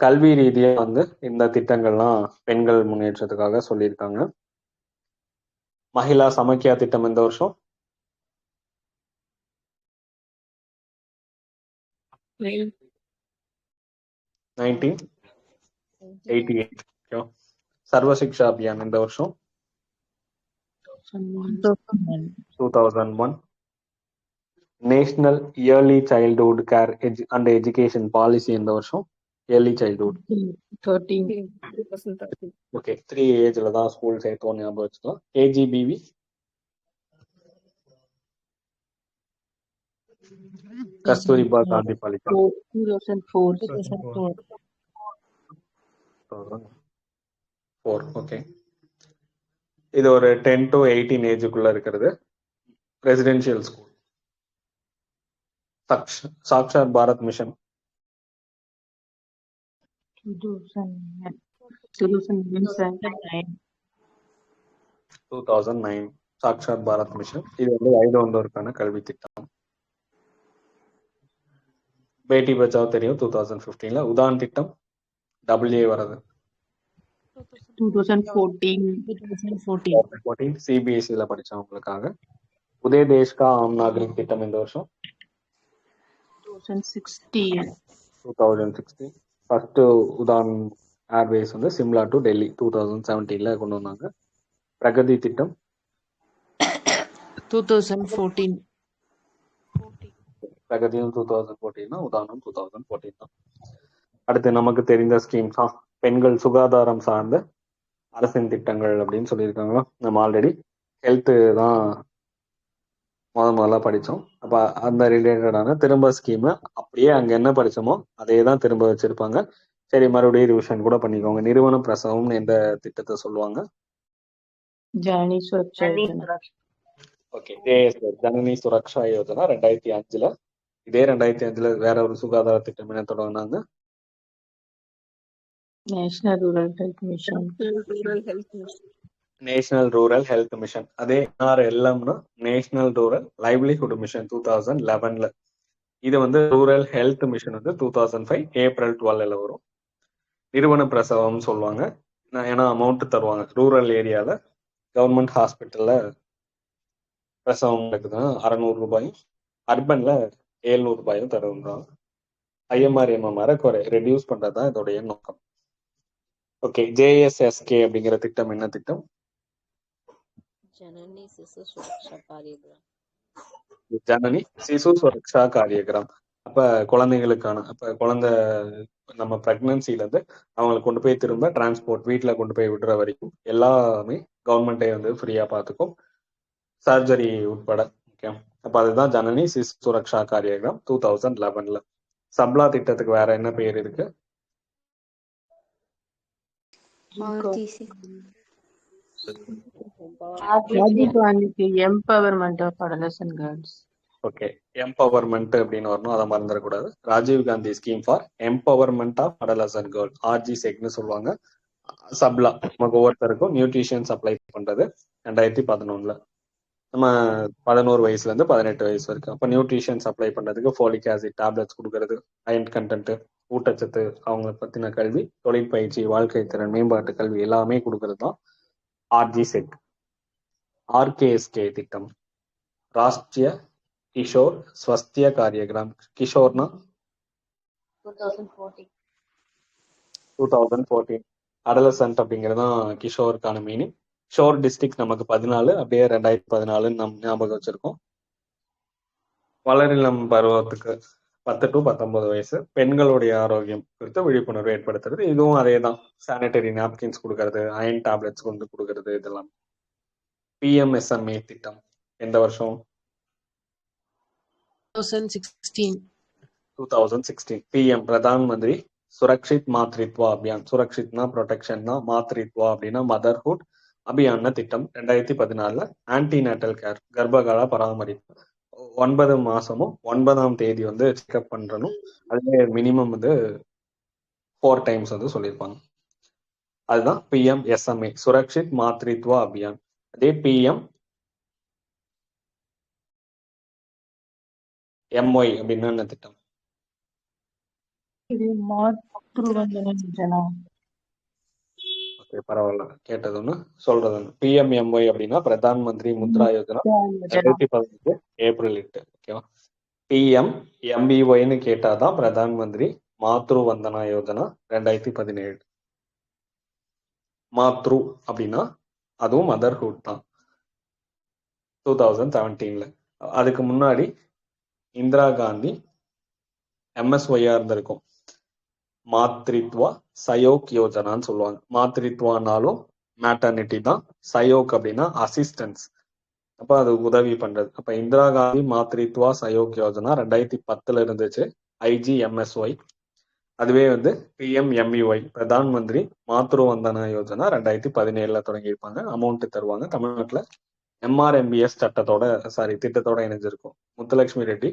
கல்வி ரீதியா வந்து இந்த திட்டங்கள்லாம் பெண்கள் முன்னேற்றத்துக்காக சொல்லியிருக்காங்க. மகிழா சமக்கியா திட்டம் இந்த வருஷம் 1988. சர்வ சிக்ஷா அபியான் இந்த வருஷம் 2001. National early childhood care and education policy இந்த வருஷம் இயர்லி சைல்ட்ஹுட் 13. ஓகே, 3 ஏஜ்ல தான் ஸ்கூல் சேர்த்தோம், ஞாபகம் வச்சுக்கலாம். கேஜிபிவி கஸ்தூரிபா காந்தி பாலிகா 2004. 4. ஓகே, இது ஒரு 10 to 18 ஏஜுக்குள்ள இருக்கிறது, ரெசிடென்ஷியல் ஸ்கூல். சாக்ஷாத் பாரத் மிஷன் 2009. சாக்ஷாத் பாரத் மிஷன் இது வந்து வயது வந்தோருக்கான கல்வி திட்டம். பேட்டி பச்சாவ் தெரியும் 2015ல. உதான் திட்டம் WA வரது 2014. சிபிஎஸ்சில படிச்சவங்களுக்காக. உதய தேஷ் கா ஆம் நாகரிக் திட்டம் இந்த வருஷம் 2016. ஃபர்ஸ்ட் உதான் ஏர்வேஸ் வந்து சிம்லா டு டெல்லி 2017ல கொண்டு வந்தாங்க. பிரகதி திட்டம் 2014. பிரகதியும் 2014 தான், உதானம் 2014 தான். அடுத்து நமக்கு தெரிந்த ஸ்கீம்ஸ் தான் பெண்கள் சுகாதாரம் சார்ந்த அரசின் திட்டங்கள் அப்படின்னு சொல்லியிருக்காங்களா. நம்ம ஆல்ரெடி ஹெல்த்து தான் முதல்ல படித்தோம். அப்போ அந்த ரிலேட்டடான திரும்ப ஸ்கீமு அப்படியே அங்கே என்ன படித்தோமோ அதே தான் திரும்ப வச்சிருப்பாங்க. சரி, மறுபடியும் ரிவிஷன் கூட பண்ணிக்கோங்க. நிறுவன பிரசவம்னு எந்த திட்டத்தை சொல்லுவாங்க? ஜனனி சுரக்ஷா யோஜனா. ஓகே, ஜனனி சுரக்ஷா யோஜனா 2005ல. இதே 2005ல வேற ஒரு சுகாதார திட்டம் என்ன தொடங்கினாங்க? National rural health mission. National rural health mission. அதே NRLMனா நேஷனல் ரூரல் லைவ்லிஹுட் மிஷன் 2011ல. இது வந்து ரூரல் ஹெல்த் மிஷன் வந்து 2005 ஏப்ரல் 12ல வரும். நிறுவன பிரசவம் சொல்லுவாங்க, ஏன்னா அமௌண்ட் தருவாங்க. ரூரல் ஏரியால கவர்மெண்ட் ஹாஸ்பிட்டல்ல பிரசவம் நடக்குதுன்னா 600 ரூபாயும், அர்பன்ல 700 ரூபாயும் தருவாங்க. IMR குறை ரெடியூஸ் பண்றதுதான் இதோடைய நோக்கம். ஓகே, JSSK அப்படிங்கிற திட்டம் என்ன திட்டம்? ஜனனி சிசு சுரக்ஷா காரியக்ரம். ஜனனி சிசு சுரக்ஷா காரியக்ரம். அப்ப குழந்தைகளுக்கான, அப்ப குழந்தை நம்ம பிரெக்னன்சில இருந்து அவங்களுக்கு கொண்டு போய் திரும்ப டிரான்ஸ்போர்ட் வீட்டுல கொண்டு போய் விடுற வரைக்கும் எல்லாமே கவர்மெண்டே வந்து ஃப்ரீயா பார்த்துக்கும், சர்ஜரி உட்பட. ஓகே, அப்ப அதுதான் ஜனனி சிசு சுரக்ஷா காரியக்ரம் 2011ல. சப்லா திட்டத்துக்கு வேற என்ன பேர் இருக்கு? ராஜீவ் காந்திக்கு empowerment of adolescent girls. Okay, empowerment அப்படின்னு வரணும், அதை மறந்துடக்கூடாது. Rajiv Gandhi scheme for empowerment of adolescent girl, RG-SECனு சொல்லுவாங்க. சப்லா நமக்கு ஒவ்வொருத்தருக்கும் நியூட்ரிஷன் சப்ளை பண்றது 2011ல. நம்ம 11 வயசுல இருந்து 18 வயசு வரைக்கும். அப்ப நியூட்ரிஷன் சப்ளை பண்றதுக்கு ஃபோலிக் ஆசிட் டேப்லெட்ஸ் கொடுக்கறது, அயன் கண்டென்ட், ஊட்டச்சத்து, அவங்களை பத்தின கல்வி, தொழிற்பயிற்சி, வாழ்க்கை திறன் மேம்பாட்டு கல்வி எல்லாமே கொடுக்கறது தான் RG-SEC. RKSK திட்டம் ராஷ்டிரிய கிஷோர் ஸ்வஸ்திய காரியக்ரம். கிஷோர்னா 2014. அடலசன்ட் அப்படிங்கிறது தான் கிஷோருக்கான மீனிங். ஷோர் டிஸ்ட்ரிக்ட் நமக்கு 14, அப்படியே 2014 நம்ம ஞாபகம் வச்சிருக்கோம். வளரிளம் பருவத்துக்கு 10 to 19 வயசு பெண்களுடைய ஆரோக்கியம் குறித்து விழிப்புணர்வு ஏற்படுத்துறது. இதுவும் அதே தான், சானிட்டரி நாப்கின்ஸ் கொடுக்கறது, அயன் டேப்லெட்ஸ் கொண்டு கொடுக்கறது, இதெல்லாம். PMSMA திட்டம் எந்த வருஷம்? 2016. PM பிரதான் மந்திரி சுரக்ஷித் மாத்ரித்வா அபியான். சுரக்ஷித்னா ப்ரொடெக்ஷன் தான், மாத்ரித்வா அப்படின்னா மதர்ஹுட் அபியான திட்டம் 2014ல. ஆன்டிநேட்டல் கேர், கர்ப்பகால பராமரிப்பு. 9 மாசமும் 9ஆம் தேதி வந்து செக்அப் பண்றணும். அதுவே மினிமம் வந்து 4 டைம்ஸ் வந்து சொல்லியிருப்பாங்க. அதுதான் PMSMA, சுரக்ஷித் மாத்ரித்வா அபியான். அதே PMMY அப்படின்னா என்ன திட்டம்? இது மாத்ருவந்தன யோஜனா. ஓகே, பரவாயில்ல, கேட்டது ஒண்ணு சொல்றது ஒண்ணு. PMMY அப்படின்னா பிரதான் மந்திரி முத்ரா யோஜனா, யோஜனா. 2015 ஏப்ரல் 8. ஓகேவா? PMMBYன்னு கேட்டாதான் பிரதான் மந்திரி மாத்ரு வந்தனா யோஜனா 2017. மாத்ரு அப்படின்னா அதுவும் மதர்ஹுட் தான், 2017. அதுக்கு முன்னாடி இந்திரா காந்தி MSYயா இருந்திருக்கும், மாத்ரித்வா சயோக் யோஜனான்னு சொல்லுவாங்க. மாத்ரித்வானாலும் மேட்டர்னிட்டி தான், சயோக் அப்படின்னா அசிஸ்டன்ஸ், அப்ப அது உதவி பண்றது. அப்ப இந்திரா காந்தி மாத்ரித்வா சயோக் யோஜனா 2010 இருந்துச்சு, IGMSY. அதுவே வந்து PMMBY, பிரதான் மந்திரி மாத்ரு வந்தனா யோஜனா 2017 தொடங்கியிருப்பாங்க. அமௌண்ட் தருவாங்க. தமிழ்நாட்டுல MRMBS திட்டத்தோட இணைஞ்சிருக்கும். Muthulakshmi Reddy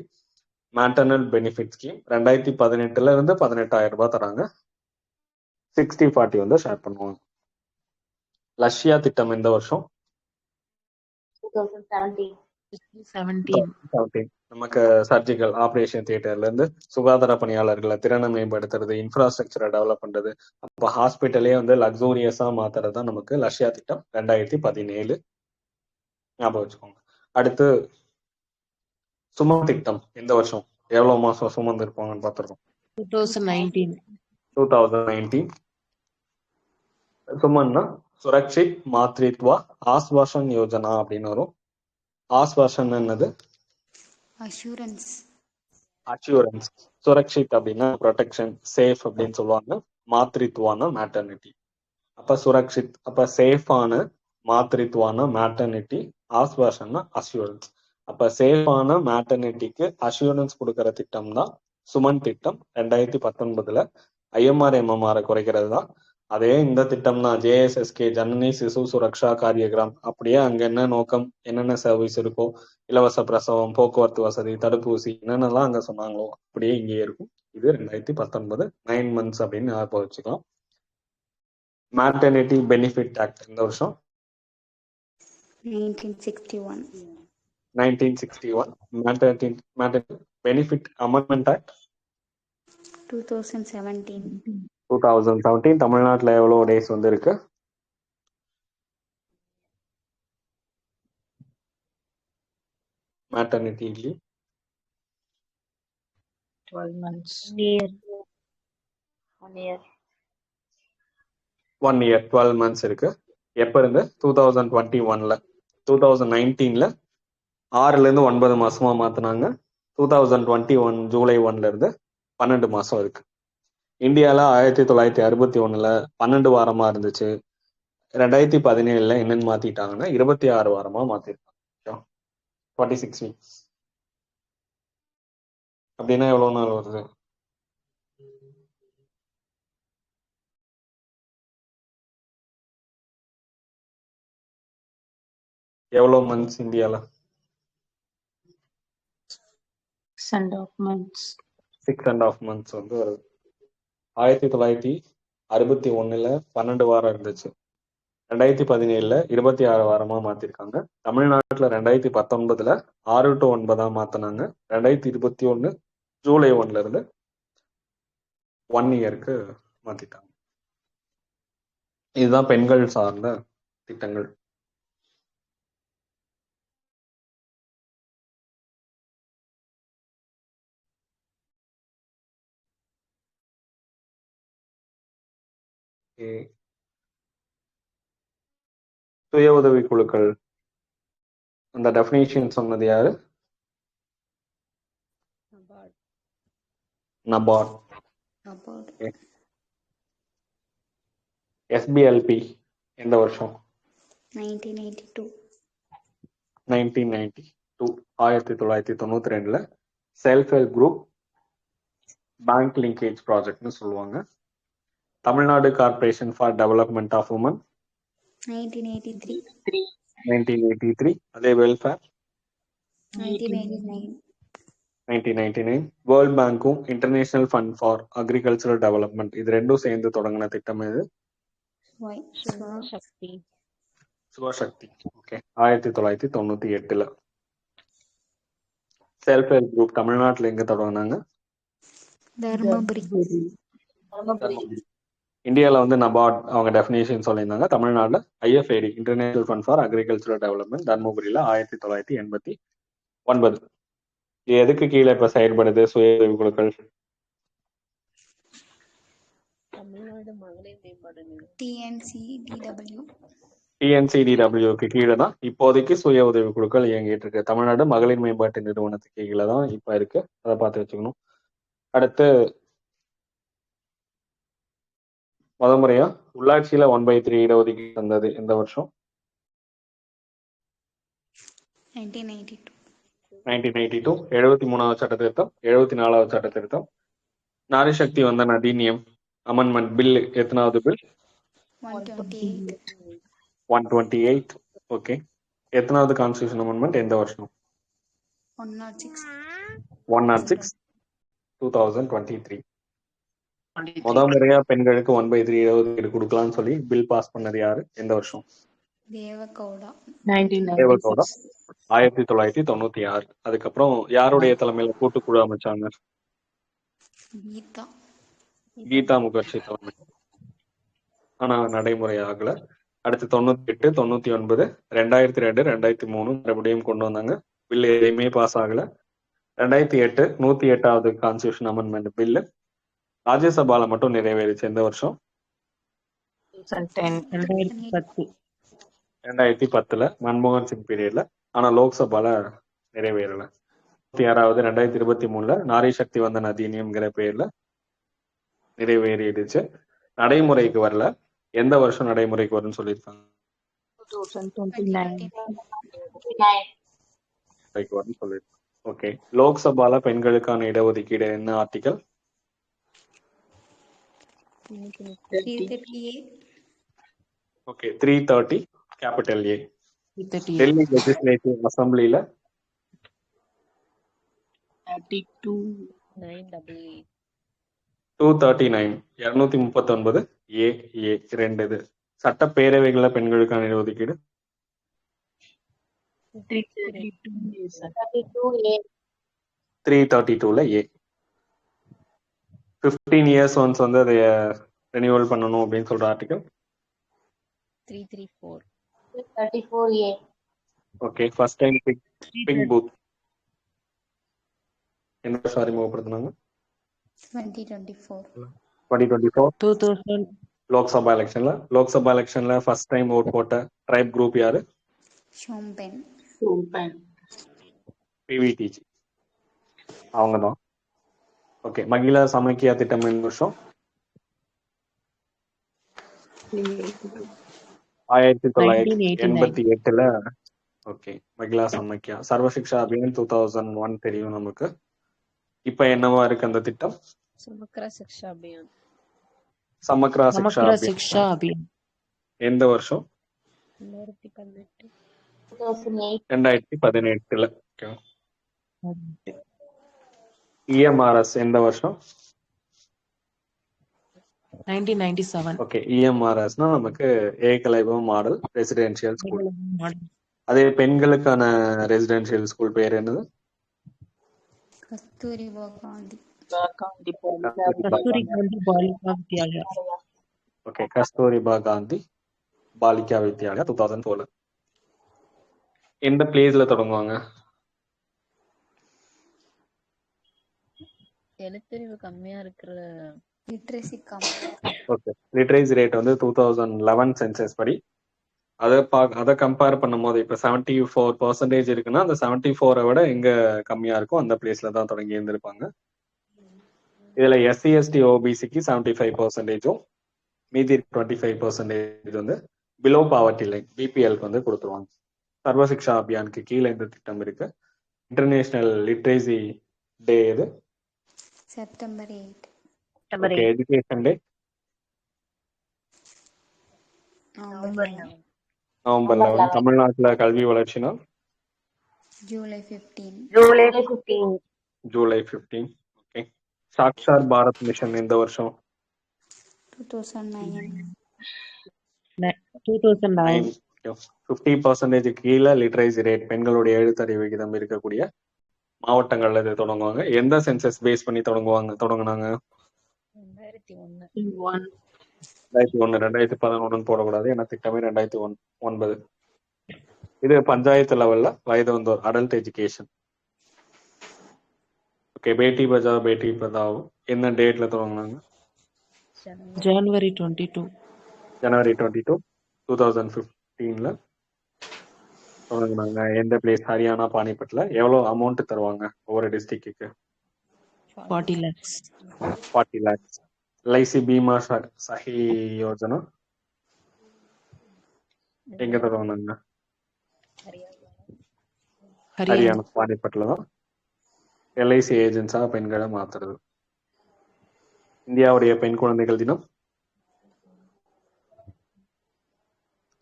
maternal benefit scheme 2018 இருந்து 18,000 ரூபாய் தராங்க. 60-40 வந்து ஷேர் பண்ணுவாங்க. லஷ்யா திட்டம் எந்த வருஷம்? 2017. 17. நமக்கு சர்ஜிக்கல் ஆபரேஷன் தியேட்டர்ல இருந்து சுகாதார பணியாளர்களை திறனை மேம்படுத்துறது, இன்ஃப்ராஸ்ட்ரக்சரை டெவலப் பண்றது, அப்ப ஹாஸ்பிட்டலே வந்து லக்ஸூரியஸா மாத்துறது தான் நமக்கு லஷ்யா திட்டம் 2017. ஞாபகம் வச்சுக்கோங்க. அடுத்து சுமன் திட்டம் எந்த வருஷம்? எவ்வளவு மாசம் சுமந்து இருப்பாங்கன்னு பார்த்துருக்கோம். 2019. 2019. சுமன்னா சுரக்ஷித் மாத்ரித்வா ஆஸ்வாஷன் யோஜனா அப்படின்னு வரும். ஆஸ்வாஷன் என்னது? அஷூரன்ஸ். அஷ்யூரன்ஸ். சுரக்ஷித் அப்படின்னா ப்ரொடெக்ஷன், சேஃப் அப்படின்னு சொல்லுவாங்க. மாத்ரித்வானா மேட்டர்னிட்டி. அப்ப சுரக்ஷித் அப்ப சேஃபான, மாத்ரித்வானா மேட்டர்னிட்டி, ஆஸ்வாஷன்னா அஷ்யூரன்ஸ். அப்ப சேஃபான மேட்டர்னிட்டிக்கு அஷ்யூரன்ஸ் கொடுக்கற திட்டம் தான் சுமன் திட்டம். 2019 IMR MMR குறைக்கிறது தான். அதே இந்த திட்டம் தான் JSSK, ஜனனி சிசு சுரக்ஷா காரியகிராம். அப்படியே அங்க என்ன நோக்கம், என்னென்ன சர்வீஸ் இருக்கோ, இலவச பிரசவம், போக்குவரத்து வசதி, தடுப்பூசி, என்னென்னலாம் அங்க சொன்னாங்களோ அப்படியே இங்கே இருக்கும். இது 2019 9 months அப்படின்னு ஞாபகம் வச்சுக்கலாம். மேட்டர்னிட்டி பெனிஃபிட் ஆக்ட் இந்த வருஷம் 1961. 1961. Maternity benefit amendment act 2017. 2017. தமிழ்நாட்டுல எவ்வளவு டேஸ் வந்து இருக்கு? Maternity leave 12 months. 1 year. 1 year 12 months இருக்கு. எப்ப இருந்து? 2021. 2019 6ல இருந்து 9 மாசமா மாத்தினாங்க. 2021 ஜூலை 1 இருந்து 12 மாசம் இருக்கு. இந்தியால 1961 12 வாரமா இருந்துச்சு. 2017 என்னன்னு மாத்திட்டாங்கன்னா 26 வாரமா மாத்திருக்காங்க. 26 weeks. அப்படின்னா எவ்வளவு நாள் வருது? எவ்வளவு மந்த்ஸ் இந்தியால? 6.5 months. 6.5 months வந்து வருது. 1961 12 வாரம் இருந்துச்சு. 2017 26 வாரமா மாத்திருக்காங்க. தமிழ்நாட்டுல 2019 6 to 9 மாத்தினாங்க. 2021 ஜூலை 1 இருந்து 1 இயருக்கு மாத்திட்டாங்க. இதுதான் பெண்கள் சார்ந்த திட்டங்கள். சுய உதவி குழுக்கள் அந்த டெஃபினிஷன் சொன்னது யாரு? நபார்ட். SBLP எந்த வருஷம்? 1992. 1992. Self help group bank linkage ப்ராஜெக்ட்னு சொல்லுவாங்க. Tamil Nadu corporation for development of women 1983. 1983. அதே வெல்ஃபேர் 1999. 1999. வேர்ல்ட் பேங்க்கும் international fund for agricultural development இது ரெண்டும் சேர்ந்து தொடங்கின திட்டம் இது Why? Sakthi Sivasakthi. Okay 1998. Self help group தமிழ்நாட்டில் எங்க தொடங்கினாங்க? Dharmaburi. இந்தியாவில் வந்து நபார்ட் அவங்க டெஃபினேஷன் சொல்லியிருந்தாங்க. தமிழ்நாட்டில் IFAD international fund for agricultural development தர்மபுரியில் 1989. இது எதுக்கு கீழே இப்ப செயல்படுது சுய உதவி குழுக்கள்? தமிழ்நாடு மகளிர் மேம்பாடு நிறுவனம். TNCDW. டிஎன்சிடிடபிள்யூக்கு கீழே தான் இப்போதைக்கு சுய உதவி குழுக்கள் இயங்கிட்டு இருக்கு. தமிழ்நாடு மகளிர் மேம்பாட்டு நிறுவனத்துக்கு கீழே தான் இப்ப இருக்கு. அதை பார்த்து வச்சுக்கணும். அடுத்து முறையா உள்ளாட்சியில 1/3 இடஒதுக்கீடு வந்தது எந்த வருஷம்? 1992. 1992. 73வது சட்ட திருத்தம், 74வது சட்ட திருத்தம். நாரி சக்தி வந்தன அதிநியம் அமெண்ட்மெண்ட் பில் எத்தனாவது பில்? 128. 128. ஓகே. எத்தனாவது கான்ஸ்டியூஷன் அமெண்ட்மெண்ட் எந்த வருஷம்? 106. 106. 2023. முறையா பெண்களுக்கு 1/3 இடஒதுக்கீடு கொடுக்கலாம்னு சொல்லி பில் பாஸ் பண்ணது யாரு எந்த வருஷம்? Devagowda. 1996. 1996. அதுக்கப்புறம் யாருடைய தலைமையில கூட்டுக்குழு அமைச்சாங்க? Geeta. கீதா முகர்ஜி தலைமை. ஆனா நடைமுறை ஆகல. அடுத்து 98, 99, 2002, 2003 மறுபடியும் கொண்டு வந்தாங்க. பில் எதையுமே பாஸ் ஆகல. 2008 108வது கான்ஸ்டியூஷன் அமெண்ட்மெண்ட் பில்லு ராஜ்யசபால மட்டும் நிறைவேறிச்சு எந்த வருஷம்? 2010. 2010 மன்மோகன் சிங் பீரியட்ல. ஆனா லோக்சபால நிறைவேறல. 26வது 2023 நாரி சக்தி வந்தன அதிநியம்ங்கிற பேர்ல நிறைவேறிடுச்சு. நடைமுறைக்கு வரல. எந்த வருஷம் நடைமுறைக்கு வரும்னு சொல்லியிருக்காங்க? 2029. வரும்னு சொல்லியிருக்காங்க. ஓகே. லோக்சபால பெண்களுக்கான இடஒதுக்கீடு என்ன article? 338. Okay 330 capital A. 338. Delhi legislative அசம்பிளில 32. 988. 239 239 ஏ ஏ 2 இது. சட்டப்பேரவைகள பெண்களுக்கான இடஒதுக்கீடு 332. 32A. 332ல ஏ. 15 years ஒன்ஸ் வந்து அதை ரெனியூவல் பண்ணணும் அப்படின்னு சொல்ற article 334. 34A. Okay. First time pink booth எந்த வருஷம் அறிமுகப்படுத்தினாங்க? 2024. 2024. 2000. லோக்சபா எலெக்ஷன்ல ஃபர்ஸ்ட் டைம் ஓட் போட்ட ட்ரைப் குரூப் யாரு? Shompen. பிவிடிஜி அவங்க தான். ஓகே. மகிழா சமக்கியா திட்டம் எந்த வருஷம்? 1988. ஓகே. மகிழா சமக்கியா. சர்வசிக்ஷா அபியான் 2001 தெரியும் நமக்கு. இப்ப என்னவா இருக்கு அந்த திட்டம்? சமக்ரா சிக்ஷா அபியான். சமக்ரா சிக்ஷா சமக்ரா அபியான் சிக்ஷா அபியான். எந்த வருஷம்? 2018. 2018. இஎம்ஆர்எஸ் எந்த வருஷம்? 1997. ஓகே. இஎம்ஆர்எஸ்னா நமக்கு ஏகலைவ மாடல் ரெசிடென்ஷியல் ஸ்கூல். அதே பெண்களுக்கான ரெசிடென்ஷியல் ஸ்கூல் பேர் என்னது? Kasturiba Gandhi. கஸ்தூரி காந்தி பாலிகா வித்யாலயா. ஓகே. கஸ்தூரிபா காந்தி பாலிகா வித்யாலயா 2004. எந்த பிளேஸ்ல தொடங்குவாங்க? எழுத்தறிவு கம்மியா இருக்கிற Literacy come. Okay. Literacy rate வந்து 2011 சென்சஸ் படி அதை கம்பேர் பண்ணும்போது இப்ப 74% இருக்குன்னா அந்த 74 விட எங்க கம்மியா இருக்கும் அந்த பிளேஸ்ல தான் தொடங்கி இருந்திருப்பாங்க. இதுல எஸ்சி எஸ்டி ஓபிசிக்கு 75%, மீதி 25% வந்து பிலோ பாவர்ட்டி லைன் பிபிஎல்க்கு வந்து கொடுத்துருவாங்க. சர்வசிக்ஷா அபியானுக்கு கீழே இந்த திட்டம் இருக்கு. இன்டர்நேஷனல் லிட்ரேசி டே எது? September 8. Okay. Education day November 11. November 11. தமிழ்நாட்டுல கல்வி வளர்ச்சி நாள் ஜூலை 15. ஜூலை 15. ஜூலை 15. ஓகே. சாக்ஷார் பாரத் மிஷன் எந்த வருஷம்? 2009. 2009. 50% கீழே லிட்ரேசி ரேட், பெண்களுடைய எழுத்தறிவு விகிதம் இருக்கக்கூடிய மாவட்டங்கள்ல இது தொடங்குவாங்க. எந்த சென்சஸ் பேஸ் பண்ணி தொடங்குனாங்க? 2001. 2001. 2011 போடக்கூடாது, ஏன்னா திட்டமே 2009. இது பஞ்சாயத்து லெவல்ல வயது வந்தோர், adult education. Okay. Beti Bachao பேட்டி பதாவோ என்ன டேட்ல தொடங்குனாங்க? January 22. ஜனவரி 22, 2015ல தொடங்குனாங்க. எந்த பிளேஸ்? ஹரியானா, பானிபட்ல. எவ்வளவு அமௌண்ட் தருவாங்க ஒவ்வொரு டிஸ்ட்ரிக்ட்டுக்கு? 40 lakhs. 40 lakhs. எல்ஐசி பீமா சஹி யோஜனா எங்க தொடங்குனாங்க? Haryana. ஹரியானா, பானிபட்ல தான் எல்ஐசி ஏஜென்ட்ஸா பெண்களை மாத்துறது. இந்தியாவுடைய பெண் குழந்தைகள் தினம்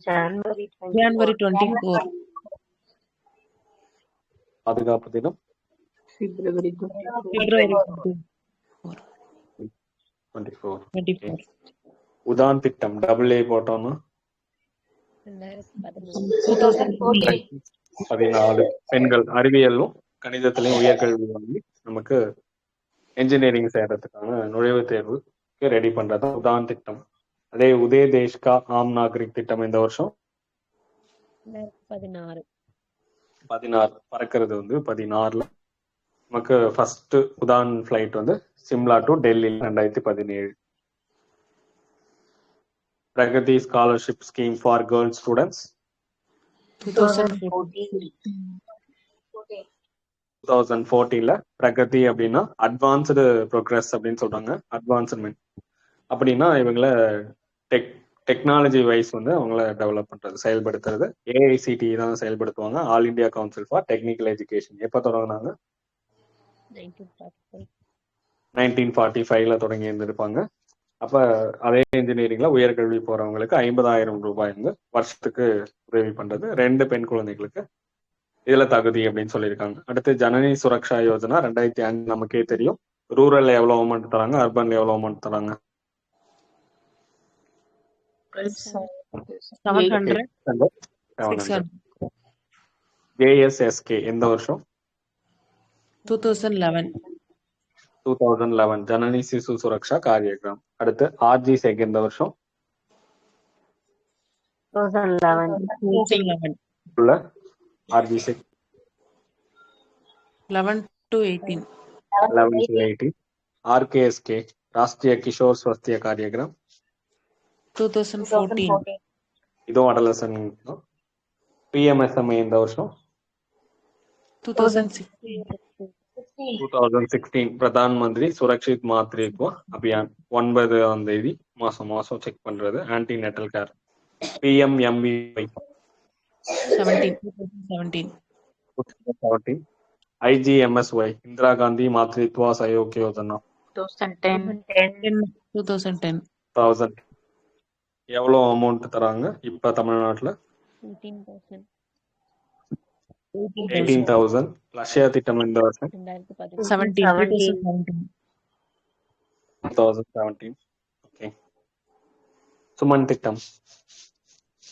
January January 24. பாதுகாப்பு தினம் February 24. February 24. 24. உதான் திட்டம் AA போட்டோம்னா 2014. 14. பெண்கள் அறிவியலும் கணிதத்திலையும் உயர்கல்வி வாங்கி நமக்கு என்ஜினியரிங் செய்யறதுக்கான நுழைவுத் தேர்வுக்கு ரெடி பண்றது உதான் திட்டம். அதே உதய தேஷ்கா ஆம் நாகரிக் திட்டம் இந்த வருஷம் 2016. 16. பறக்கிறது 16ல நமக்கு first Udaan flight Shimla to Delhi 2017. Pragati scholarship scheme for girls students 2014. 2014ல பிரகதி அப்படின்னா அட்வான்ஸ்டு ப்ரோக்ரஸ் அப்படின்னு சொல்றாங்க. அட்வான்ஸ்மெண்ட் அப்படின்னா இவங்கள டெக்னாலஜி வைஸ் அவங்கள டெவலப் பண்றது, செயல்படுத்துறது. ஏஐசிடி தான் செயல்படுத்துவாங்க, all India council for technical education. எப்ப தொடங்கினாங்க? 1945. 1945ல தொடங்கி இருந்திருப்பாங்க. அப்ப அதே இன்ஜினியரிங்ல உயர்கல்வி போறவங்களுக்கு 50,000 ரூபாய் வருஷத்துக்கு உதவி பண்றது. 2 பெண் குழந்தைகளுக்கு இதுல தகுதி அப்படின்னு சொல்லியிருக்காங்க. அடுத்து ஜனனி சுரக்ஷா யோஜனா 2005 நமக்கே தெரியும். ரூரல்ல எவ்வளவு அமௌண்ட் தராங்க, அர்பன்ல எவ்வளவு அமௌண்ட் தராங்க? 700. 600. ஜேஎஸ்எஸ்கே எந்த வருஷம்? 2011. 2011 ஜனனி சிசு சுரக்ஷா காரியக்ரம். அடுத்து ஆர்ஜி செக் எந்த வருஷம்? 2011. RG SEC 11 to 18. 11 to 18. RKSK Rashtriya Kishor Swasthya Karyakram 2014. இதுவும் அடலசன். பிஎம்எஸ்எம்ஐ எந்த வருஷம்? 2016. 2016 பிரதான் மந்திரி சுரக்ஷித் மாத்ருத்வ அபியான் 9ஆம் தேதி மாசம் செக் பண்றது, antenatal care. PMMVY 2017. IGMSY Indira Gandhi Matritva Sahyog Yojana 2010. 1000. எவ்வளவு அமௌண்ட் தராங்க இப்ப தமிழ்நாட்டுல? 18,000. 18,000. லட்சிய திட்டம் இந்த வருஷம் 2017. 2017. ஓகே. சுமன் திட்டம்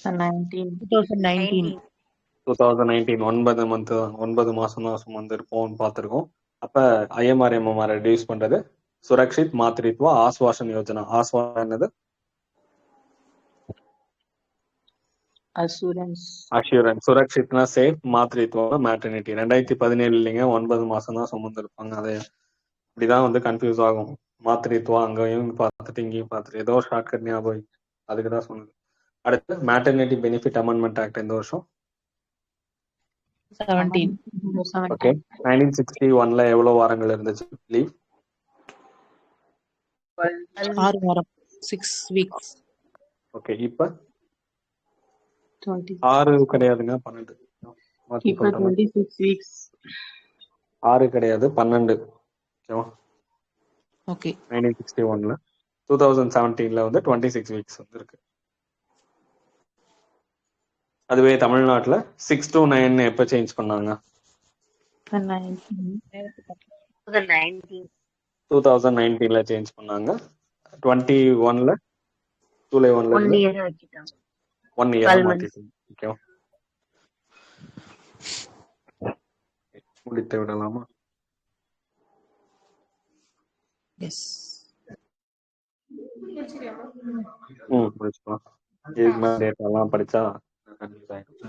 2019. 2019. 9 மாசம் தான் சுமந்திருப்போம் பார்த்திருக்கோம். அப்ப ஐஎம்ஆர் எம்எம்ஆர் ரெடியூஸ் பண்றது சுரக்ஷித் மாத்ருத்வா ஆஸ்வாசன் யோஜனா. ஆஸ்வாசன் என்னது? Assurance. சுரக்ஷித்னா சேஃப், மாத்ருத்வா மேட்டர்னிட்டி. 2017 இல்லைங்க, 9 மாசம் தான் சுமந்திருப்பாங்க. அது இப்படிதான் கன்ஃபியூஸ் ஆகும். மாத்ருத்வா அங்கேயும் பார்த்துட்டு இங்கேயும் பார்த்துட்டு ஏதோ ஷார்ட்கட் ஞாபகம், அதுக்கு தான் சொன்னது. அடுத்து மேட்டர்னிட்டி பெனிஃபிட் அமெண்ட்மெண்ட் ஆக்ட் இந்த வருஷம் 17. ஓகே. 1961ல எவ்வளவு வாரங்கள் இருந்துச்சு லீவ்? 6 வாரம். 6 weeks. ஓகே. இப்ப 20. 6 கிடையாதுங்க, 12. இப்ப 26 weeks. 6 கிடையாது, 12. ஓகேவா? Okay. 1961ல 2017ல 26 வீக்ஸ் இருக்கு. அதுவே தமிழ்நாட்டுல 6 to 9 எப்ப சேஞ்ச் பண்ணாங்க? 2019. 2019ல சேஞ்ச் பண்ணாங்க. 21ல ஜூலை 1ல 1 இருந்து year வச்சுட்டாங்க. 1 இயரா 12 months. மாத்திட்டாங்க. ஓகேவா? முடித்து விடலாமா? எஸ். முடிச்சுக்கலாம். இதுக்கு மேல டேட்டா எல்லாம் படிச்சா confuse ஆயிடும்.